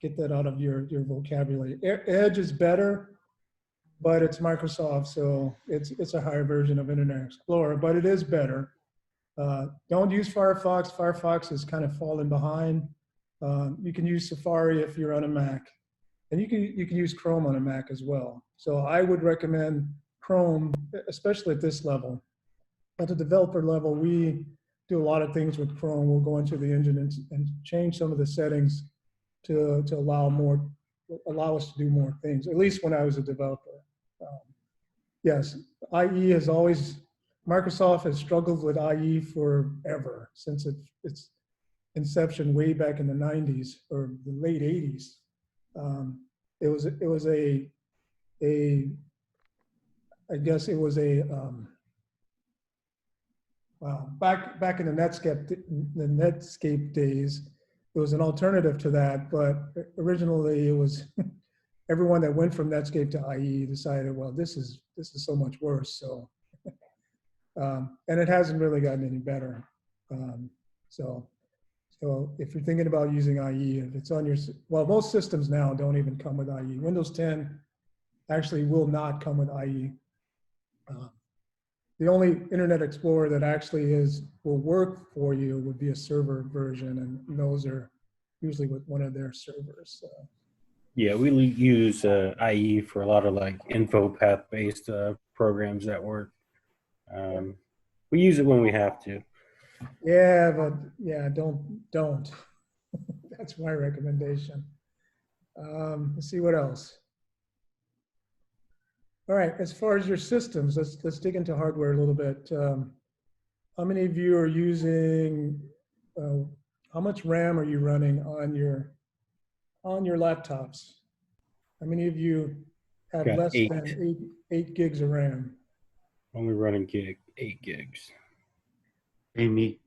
get that out of your vocabulary. Edge is better, but it's Microsoft, so it's a higher version of Internet Explorer, but it is better. Don't use Firefox. Firefox is kind of falling behind. You can use Safari if you're on a Mac, and you can use Chrome on a Mac as well. So I would recommend Chrome, especially at this level. At the developer level, we do a lot of things with Chrome. We'll go into the engine and change some of the settings to allow us to do more things, at least when I was a developer. Yes, IE has always, Microsoft has struggled with IE forever, since its inception way back in the 90s or the late 80s. Well, back in the Netscape days, it was an alternative to that, but originally it was everyone that went from Netscape to IE decided, well, this is so much worse. So, and it hasn't really gotten any better. So if you're thinking about using IE, if it's on your, well, most systems now don't even come with IE. Windows 10 actually will not come with IE. The only Internet Explorer that actually will work for you would be a server version, and those are usually with one of their servers. So. Yeah, we use IE for a lot of like info path based programs that work. We use it when we have to. Yeah, but yeah, don't. That's my recommendation. Let's see what else. All right, as far as your systems, let's dig into hardware a little bit. How many of you are using? How much RAM are you running on your laptops? How many of you have Got less 8. than 8 gigs of RAM? Only running 8 gigs. Amy.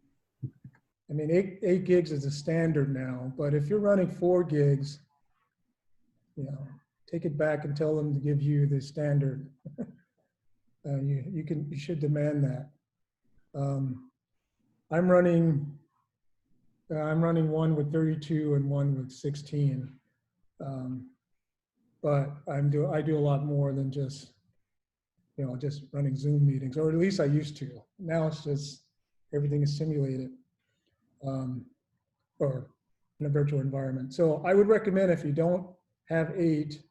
I mean, 8 gigs is the standard now, but if you're running 4 gigs, take it back and tell them to give you the standard. You should demand that. I'm running one with 32 and one with 16, but I do a lot more than just running Zoom meetings, or at least I used to. Now it's just everything is simulated, or in a virtual environment. So I would recommend, if you don't have 8,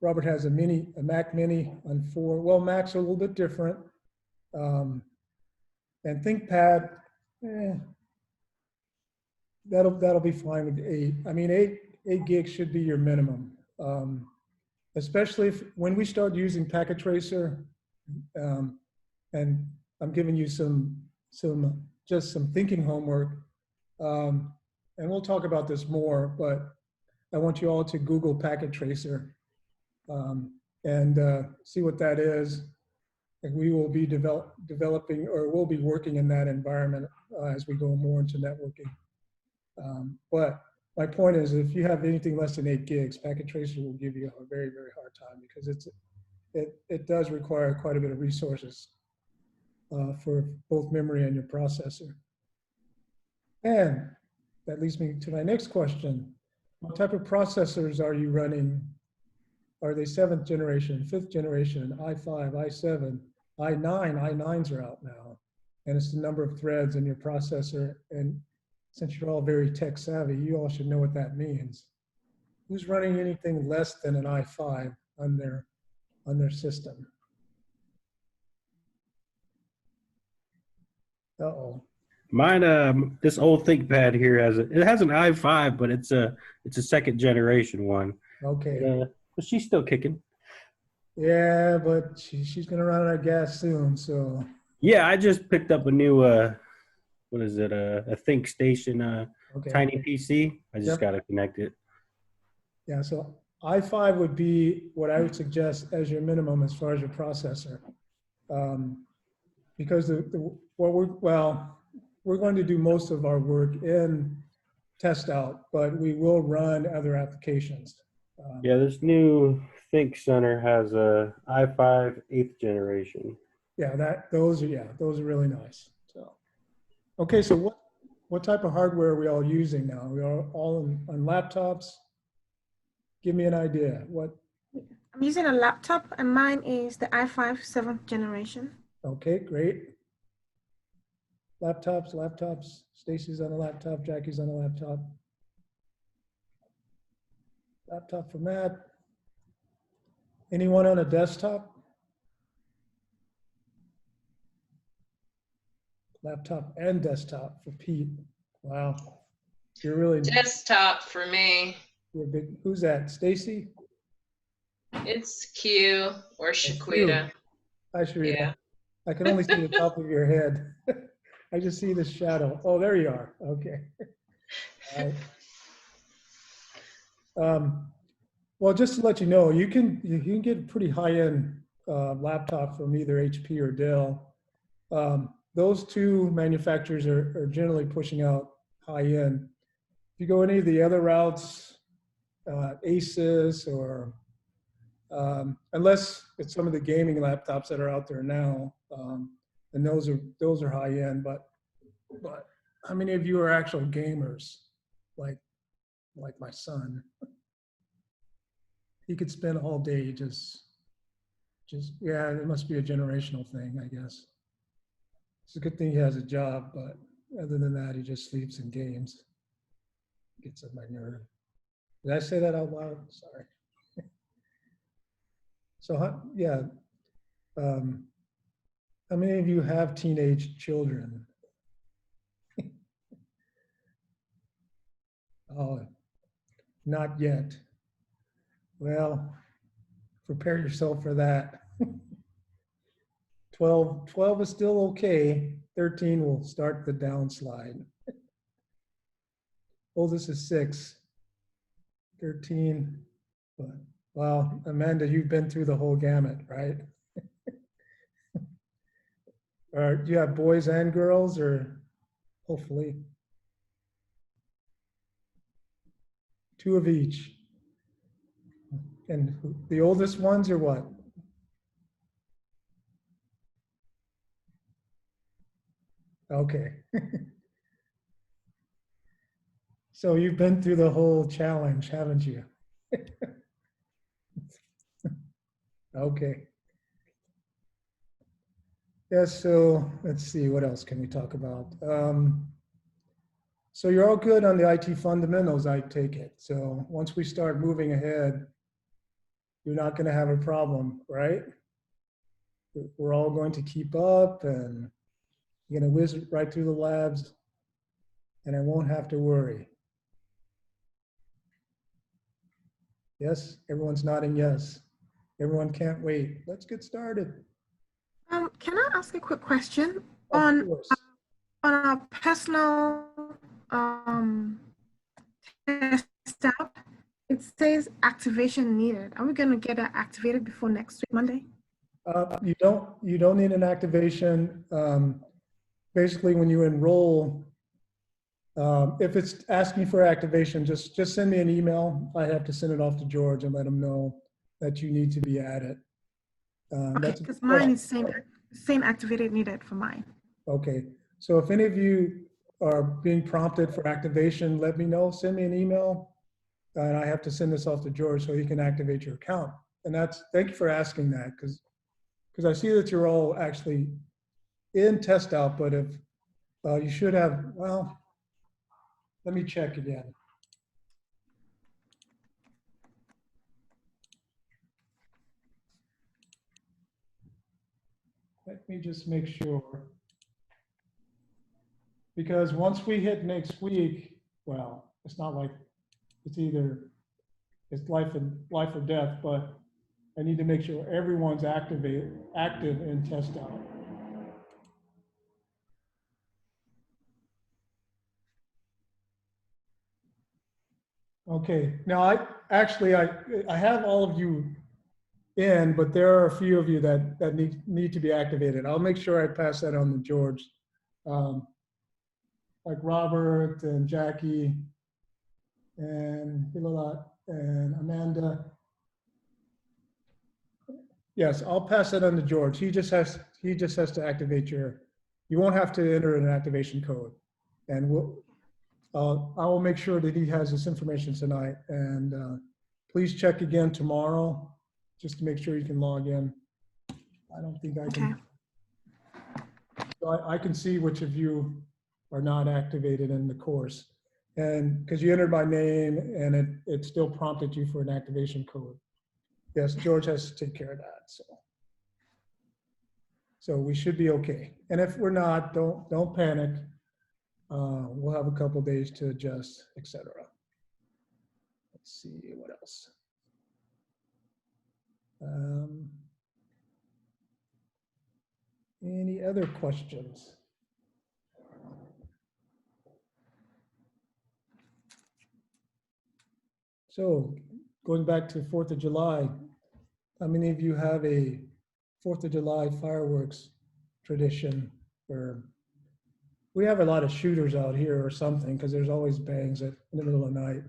Robert has a Mac Mini on 4. Well, Macs are a little bit different. And ThinkPad, that'll be fine with 8. I mean, 8 gigs should be your minimum. Especially when we start using Packet Tracer, and I'm giving you some thinking homework, and we'll talk about this more, but I want you all to Google Packet Tracer and see what that is. And we will be developing, or we'll be working in that environment as we go more into networking. But my point is, if you have anything less than 8 gigs, Packet Tracer will give you a very, very hard time, because it does require quite a bit of resources for both memory and your processor. And that leads me to my next question. What type of processors are you running? Are they 7th generation, 5th generation, i5, i7, i9? i9s are out now. And it's the number of threads in your processor. And since you're all very tech savvy, you all should know what that means. Who's running anything less than an i5 on their system? Uh-oh. Mine, this old ThinkPad here it has an i5, but it's a second generation one. Okay. But she's still kicking. Yeah, but she's gonna run out of gas soon, so. Yeah, I just picked up a new what is it? A ThinkStation Okay. tiny PC. I just Yep. got to connect it. Yeah, so i5 would be what I would suggest as your minimum as far as your processor. Because we're going to do most of our work in test out, but we will run other applications. Yeah, this new Think Center has a i5 8th generation. Yeah, those are really nice. So, okay, so what type of hardware are we all using now? We are all on laptops. Give me an idea. What? I'm using a laptop, and mine is the i5 7th generation. Okay, great. Laptops. Stacy's on a laptop. Jackie's on a laptop. Laptop for Matt. Anyone on a desktop? Laptop and desktop for Pete. Wow. You're really Desktop for me. you're big. Who's that? Stacy? It's Q or Q. Shaquita. Hi, Sharita. Yeah. I can only see the top of your head. I just see the shadow. Oh, there you are. Okay. All right. Well, just to let you know, you can get a pretty high-end laptop from either HP or Dell. Those two manufacturers are generally pushing out high-end. If you go any of the other routes, Asus or unless it's some of the gaming laptops that are out there now, and those are high-end. But how many of you are actual gamers, like my son? He could spend all day just yeah, it must be a generational thing, I guess. It's a good thing he has a job, but other than that, he just sleeps and games. Gets on my nerve. Did I say that out loud? Sorry. So, yeah. How many of you have teenage children? Oh, not yet. Well, prepare yourself for that. 12 is still okay. 13 will start the downslide. Oldest is 6. 13, but well, Amanda, you've been through the whole gamut, right? Or do you have boys and girls, or hopefully 2 of each? And the oldest ones are what? Okay. So you've been through the whole challenge, haven't you? Okay. Yes, so let's see, what else can we talk about? So you're all good on the IT fundamentals, I take it. So once we start moving ahead, you're not going to have a problem, right? We're all going to keep up, and you're going to whiz right through the labs, and I won't have to worry. Yes, everyone's nodding yes. Everyone can't wait. Let's get started. Can I ask a quick question? Of On course. our personal test app, it says activation needed. Are we going to get that activated before next week, Monday? You don't need an activation. Basically, when you enroll, if it's asking for activation, just send me an email. I have to send it off to George and let him know that you need to be added. Okay, because mine is same activated needed for mine. Okay, so if any of you are being prompted for activation, let me know. Send me an email, and I have to send this off to George so he can activate your account. And thank you for asking that, because I see that you're all actually in test out, but if you should have, well, let me check again. Let me just make sure. Because once we hit next week, well, it's not like it's it's life or death, but I need to make sure everyone's active in test out. Okay, now I have all of you in, but there are a few of you that need to be activated. I'll make sure I pass that on to George. Like Robert and Jackie and Hilalat and Amanda. Yes, I'll pass that on to George. He just has to activate you won't have to enter an activation code. And I will make sure that he has this information tonight. And please check again tomorrow, just to make sure you can log in. I don't think I can. Okay. So I can see which of you are not activated in the course. And because you entered my name and it still prompted you for an activation code. Yes, George has to take care of that. So we should be okay. And if we're not, don't panic. We'll have a couple days to adjust, etc. Let's see what else. Any other questions? So going back to 4th of July, how many of you have a 4th of July fireworks tradition? Or we have a lot of shooters out here or something, because there's always bangs in the middle of the night.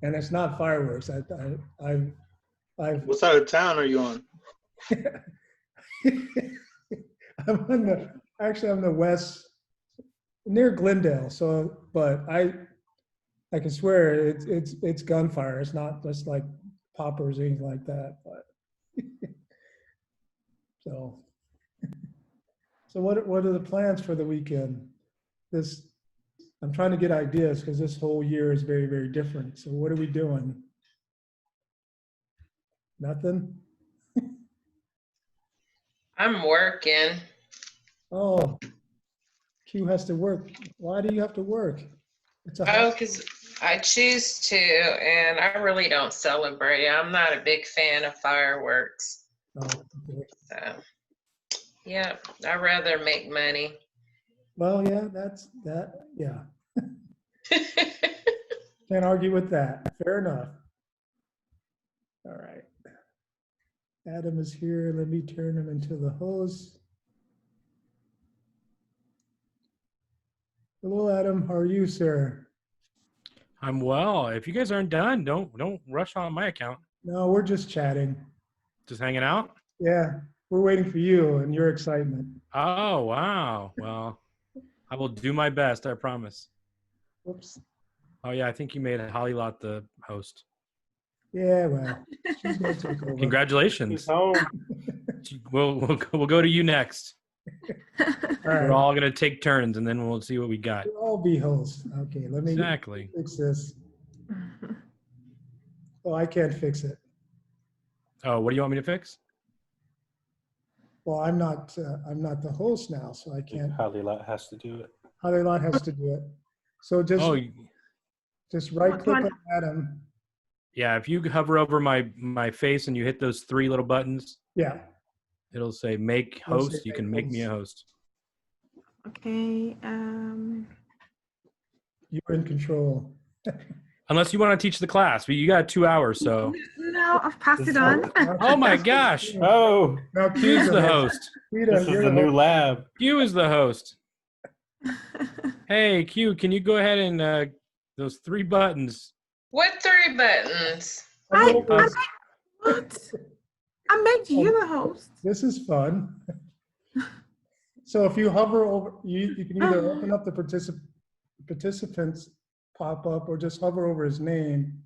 And it's not fireworks. I've What side of town are you on? I'm the west, near Glendale. So, but I can swear it's gunfire. It's not just like poppers or anything like that. But so what are the plans for the weekend? I'm trying to get ideas because this whole year is very, very different. So what are we doing? Nothing? I'm working. Oh, Q has to work. Why do you have to work? It's a Oh, because I choose to, and I really don't celebrate. I'm not a big fan of fireworks. Oh, okay. So, yeah, I'd rather make money. Well, yeah, yeah. Can't argue with that. Fair enough. All right. Adam is here. Let me turn him into the host. Hello, Adam. How are you, sir? I'm well. If you guys aren't done, don't rush on my account. No, we're just chatting. Just hanging out? Yeah, we're waiting for you and your excitement. Oh, wow. Well, I will do my best, I promise. Whoops. Oh, yeah, I think you made Holly Lot the host. Yeah, well, she's going to take over. Congratulations. We'll go to you next. All right. We're all going to take turns, and then we'll see what we got. We'll all be hosts. Okay, let me Exactly. fix this. Oh, I can't fix it. Oh, what do you want me to fix? Well, I'm not the host now, so I can't. Holly Lot has to do it. Holly Lot has to do it. So just right click on Adam. Yeah, if you hover over my face and you hit those three little buttons, yeah, it'll say make host. You can make me a host. Okay. You're in control. Unless you want to teach the class, but you got 2 hours, so. No, I've passed it on. Oh my gosh! Oh, now Q's the host. this is the new lab. Q is the host. Hey Q, can you go ahead and those 3 buttons? What 3 buttons? What? I made you the host. This is fun. So if you hover over, you can either open up the participants pop up or just hover over his name.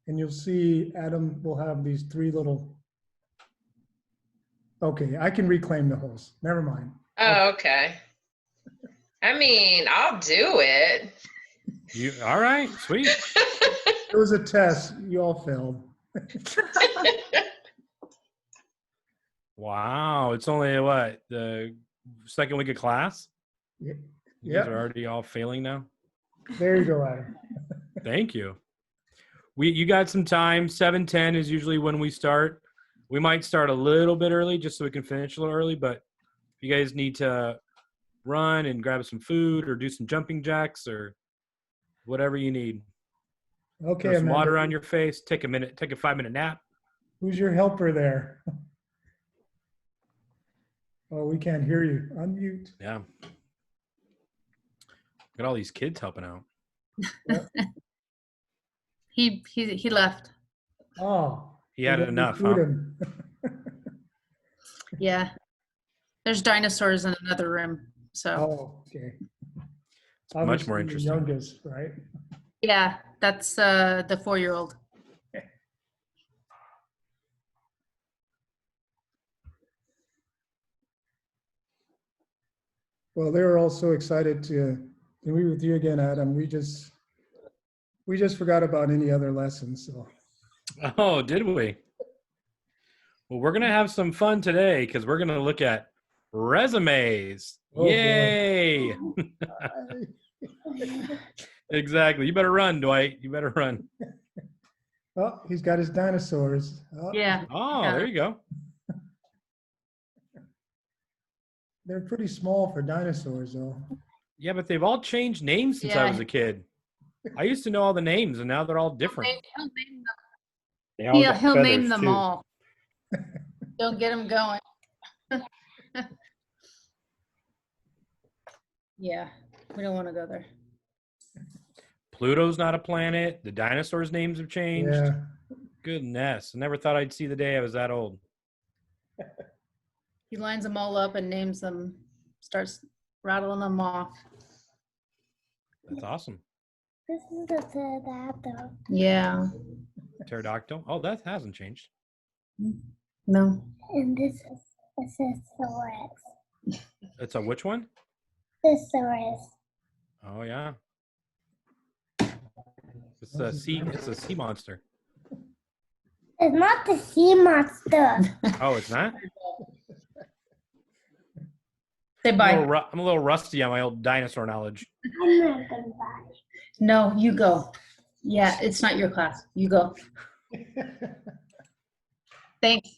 And you'll see Adam will have these 3 little. Okay, I can reclaim the host. Never mind. Oh, okay. I mean, I'll do it. You all right? Sweet. It was a test. You all failed. Wow. It's only what, the second week of class? Yeah. You guys are already all failing now. There you go, Adam. Thank you. You got some time. 7:10 is usually when we start. We might start a little bit early just so we can finish a little early, but if you guys need to run and grab some food or do some jumping jacks or whatever you need. Okay, Throw some Amanda. water on your face, take a 5-minute nap. Who's your helper there? Oh, we can't hear you. Unmute. Yeah. Got all these kids helping out. He left. Oh. He had we didn't enough, recruit huh? him. Yeah. There's dinosaurs in another room. So Oh, okay. It's much more Obviously the interesting. Youngest, right? yeah, that's the 4-year-old. Well, they were all so excited to meet with you again, Adam. We just forgot about any other lessons. So Oh, did we? Well, we're going to have some fun today because we're going to look at resumes. Oh, boy. Yay. Exactly. You better run, Dwight. You better run. oh, he's got his dinosaurs. Oh, Yeah. Oh, Yeah. there you go. they're pretty small for dinosaurs, though. Yeah, but they've all changed names since I Yeah. was a kid. I used to know all the names, and now they're all different. He'll name them. They all got He'll name feathers, them too. all. Don't get him going. Yeah, we don't want to go there. Pluto's not a planet. The dinosaurs' names have changed. Yeah. Goodness. I never thought I'd see the day I was that old. He lines them all up and names them, starts rattling them off. That's awesome. This is the pterodactyl. Yeah. Pterodactyl. Oh, that hasn't changed. No. And this is a thesaurus. It's a which one? Thesaurus. Oh yeah. It's a sea monster. It's not the sea monster. Oh, it's not? Say bye. I'm a little rusty on my old dinosaur knowledge. I'm not gonna buy. No, you go. Yeah, it's not your class. You go. Thanks.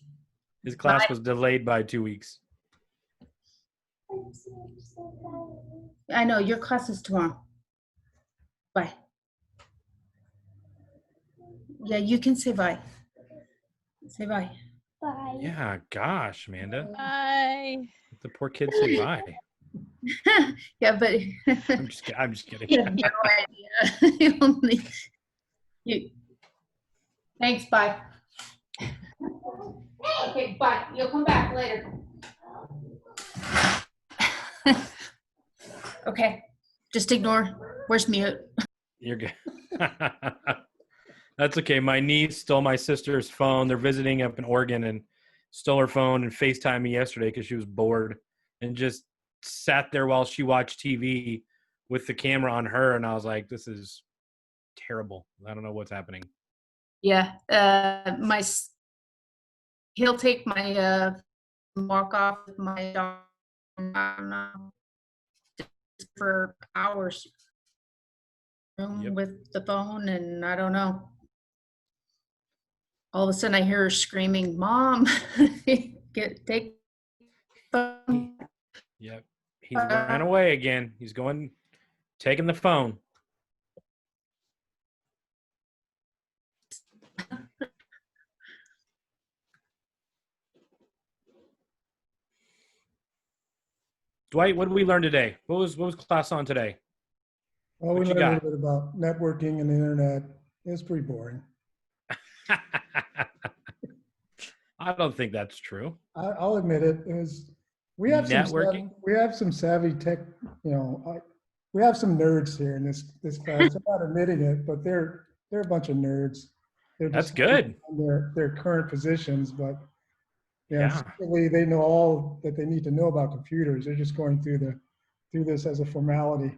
His class Bye. was delayed by 2 weeks. I know, your class is tomorrow. Bye. Yeah, you can say bye. Say bye. Bye. Yeah, gosh, Amanda. Bye. Let the poor kids say bye. Yeah, but I'm just kidding. you have no idea. Thanks, bye. Okay, bye. You'll come back later. Okay, just ignore. Where's mute? You're good. That's okay. My niece stole my sister's phone. They're visiting up in Oregon and stole her phone and FaceTimed me yesterday because she was bored and just sat there while she watched TV with the camera on her. And I was like, this is terrible. I don't know what's happening. Yeah, he'll take my mark off my dog for hours with the phone, and I don't know. All of a sudden, I hear her screaming, "Mom, take phone." Yep. He ran away again. He's taking the phone. Dwight, what did we learn today? What was class on today? Well, we What you learned a got? little bit about networking and the internet. It's pretty boring. I don't think that's true. I'll admit it. We have Networking? we have some savvy tech. We have some nerds here in this class. I'm not admitting it, but they're a bunch of nerds. They're That's just good. on their current positions, but Yeah. secretly they know all that they need to know about computers. They're just going through do this as a formality.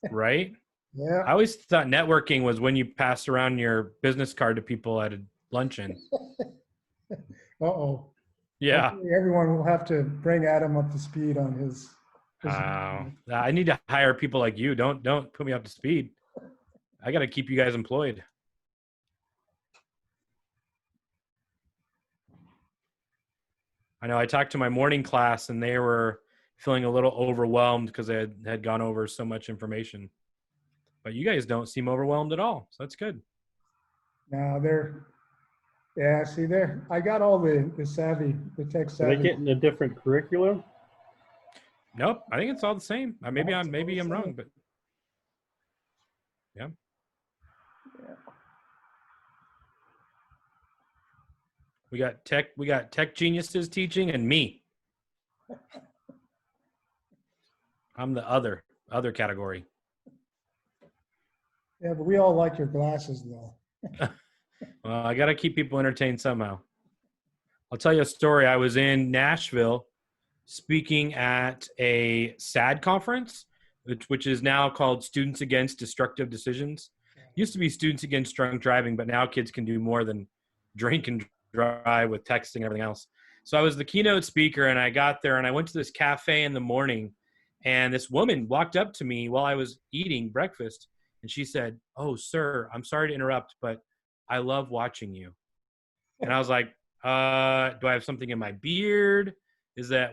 Right? Yeah. I always thought networking was when you pass around your business card to people at a luncheon. Uh-oh. Yeah. Okay, everyone will have to bring Adam up to speed on his. I need to hire people like you. Don't put me up to speed. I got to keep you guys employed. I know I talked to my morning class and they were feeling a little overwhelmed because they had gone over so much information. But you guys don't seem overwhelmed at all. So that's good. Now see there, I got all the tech Are savvy. they getting a different curriculum? Nope. I think it's all the same. Maybe I'm wrong, but yeah. We got tech geniuses teaching and me. I'm the other category. Yeah, but we all like your glasses though. Well, I got to keep people entertained somehow. I'll tell you a story. I was in Nashville speaking at a SAD conference, which is now called Students Against Destructive Decisions. Used to be Students Against Drunk Driving, but now kids can do more than drink and drive with texting and everything else. So I was the keynote speaker, and I got there, and I went to this cafe in the morning, and this woman walked up to me while I was eating breakfast, and she said, "Oh, sir, I'm sorry to interrupt, but I love watching you." And I was like, do I have something in my beard?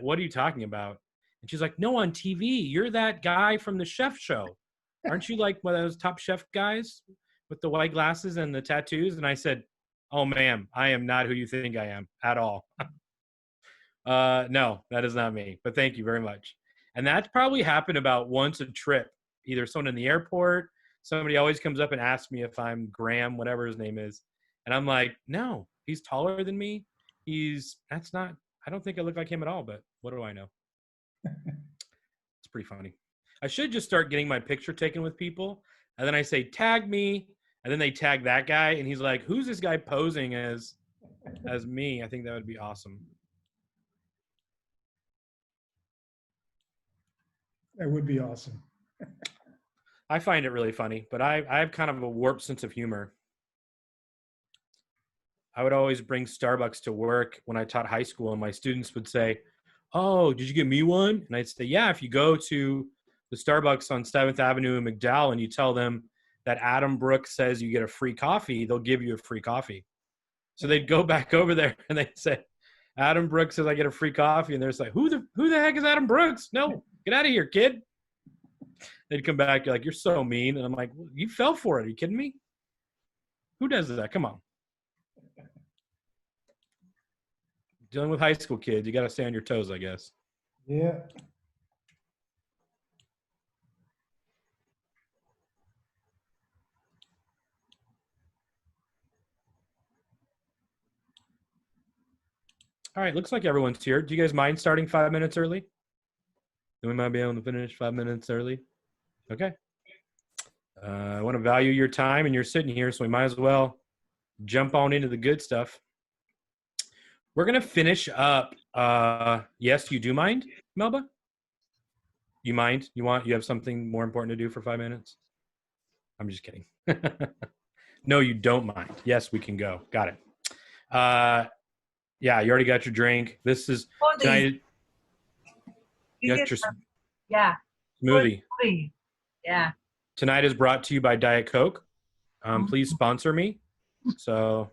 What are you talking about? And she's like, "No, on TV, you're that guy from the chef show. Aren't you like one of those Top Chef guys with the white glasses and the tattoos?" And I said, "Oh, ma'am, I am not who you think I am at all." No, that is not me, but thank you very much. And that's probably happened about once a trip, either someone in the airport, somebody always comes up and asks me if I'm Graham, whatever his name is. And I'm like, no, he's taller than me. I don't think I look like him at all, but what do I know? It's pretty funny. I should just start getting my picture taken with people. And then I say, tag me. And then they tag that guy. And he's like, who's this guy posing as me? I think that would be awesome. That would be awesome. I find it really funny, but I have kind of a warped sense of humor. I would always bring Starbucks to work when I taught high school, and my students would say, "Oh, did you get me one?" And I'd say, "Yeah, if you go to the Starbucks on 7th Avenue in McDowell and you tell them that Adam Brooks says you get a free coffee, they'll give you a free coffee." So they'd go back over there and they'd say, "Adam Brooks says I get a free coffee." And they're just like, who the heck is Adam Brooks? No, get out of here, kid. They'd come back, you're like, "You're so mean." And I'm like, well, you fell for it. Are you kidding me? Who does that? Come on. Dealing with high school kids, you got to stay on your toes, I guess. Yeah. All right, looks like everyone's here. Do you guys mind starting 5 minutes early? Then we might be able to finish 5 minutes early. Okay. I want to value your time, and you're sitting here, so we might as well jump on into the good stuff. We're going to finish up. Yes, you do mind, Melba? You mind? You have something more important to do for 5 minutes? I'm just kidding. No, you don't mind. Yes, we can go. Got it. Yeah, you already got your drink. This is tonight. You got your smoothie. Yeah. Tonight is brought to you by Diet Coke. Please sponsor me. So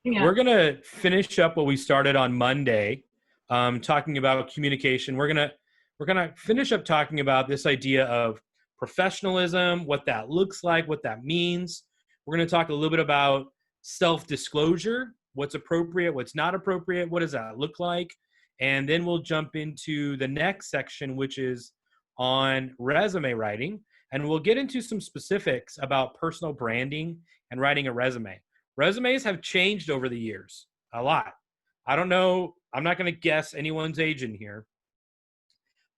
we're going to finish up what we started on Monday, talking about communication. We're going to finish up talking about this idea of professionalism, what that looks like, what that means. We're going to talk a little bit about self-disclosure, what's appropriate, what's not appropriate, what does that look like? And then we'll jump into the next section, which is on resume writing. And we'll get into some specifics about personal branding and writing a resume. Resumes have changed over the years a lot. I don't know. I'm not going to guess anyone's age in here.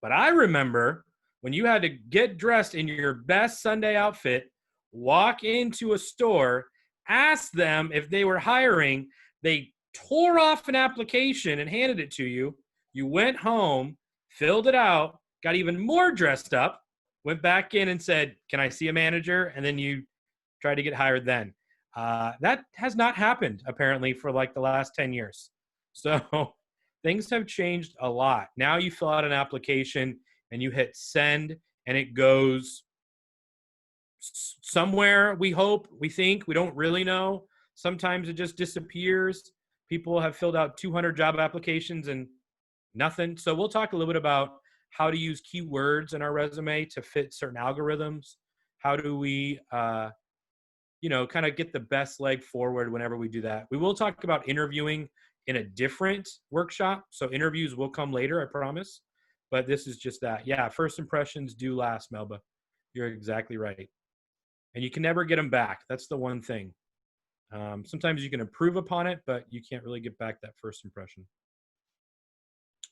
But I remember when you had to get dressed in your best Sunday outfit, walk into a store, ask them if they were hiring. They tore off an application and handed it to you. You went home, filled it out, got even more dressed up, went back in and said, "Can I see a manager?" And then you tried to get hired then. That has not happened apparently for like the last 10 years. So things have changed a lot. Now you fill out an application and you hit send and it goes somewhere, we hope, we think, we don't really know. Sometimes it just disappears. People have filled out 200 job applications and nothing. So we'll talk a little bit about how to use keywords in our resume to fit certain algorithms. How do we, kind of get the best leg forward whenever we do that. We will talk about interviewing in a different workshop. So interviews will come later, I promise. But this is just that. Yeah, first impressions do last, Melba. You're exactly right. And you can never get them back. That's the one thing. Sometimes you can improve upon it, but you can't really get back that first impression.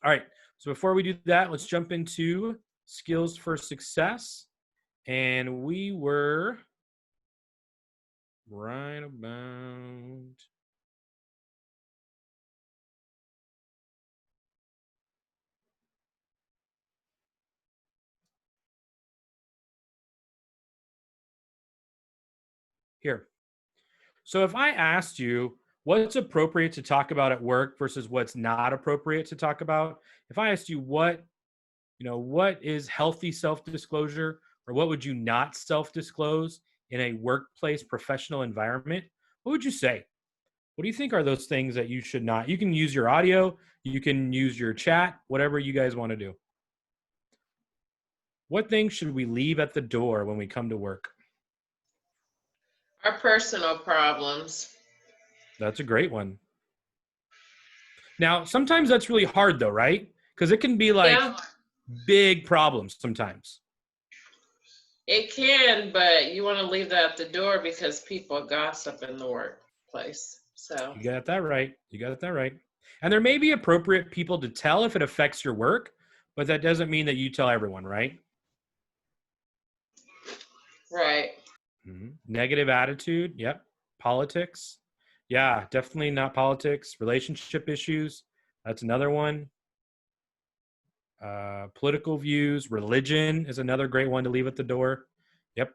All right. So before we do that, let's jump into skills for success. And we were right about here. So if I asked you what's appropriate to talk about at work versus what's not appropriate to talk about, if I asked you what is healthy self-disclosure or what would you not self-disclose in a workplace professional environment, what would you say? What do you think are those things that you should not? You can use your audio, you can use your chat, whatever you guys want to do. What things should we leave at the door when we come to work? Our personal problems. That's a great one. Now, sometimes that's really hard though, right? Because it can be like big problems sometimes. It can, but you want to leave that at the door because people gossip in the workplace. So you got that right. You got that right. And there may be appropriate people to tell if it affects your work, but that doesn't mean that you tell everyone, right? Right. Mm-hmm. Negative attitude. Yep. Politics. Yeah, definitely not politics. Relationship issues. That's another one. Political views. Religion is another great one to leave at the door. Yep.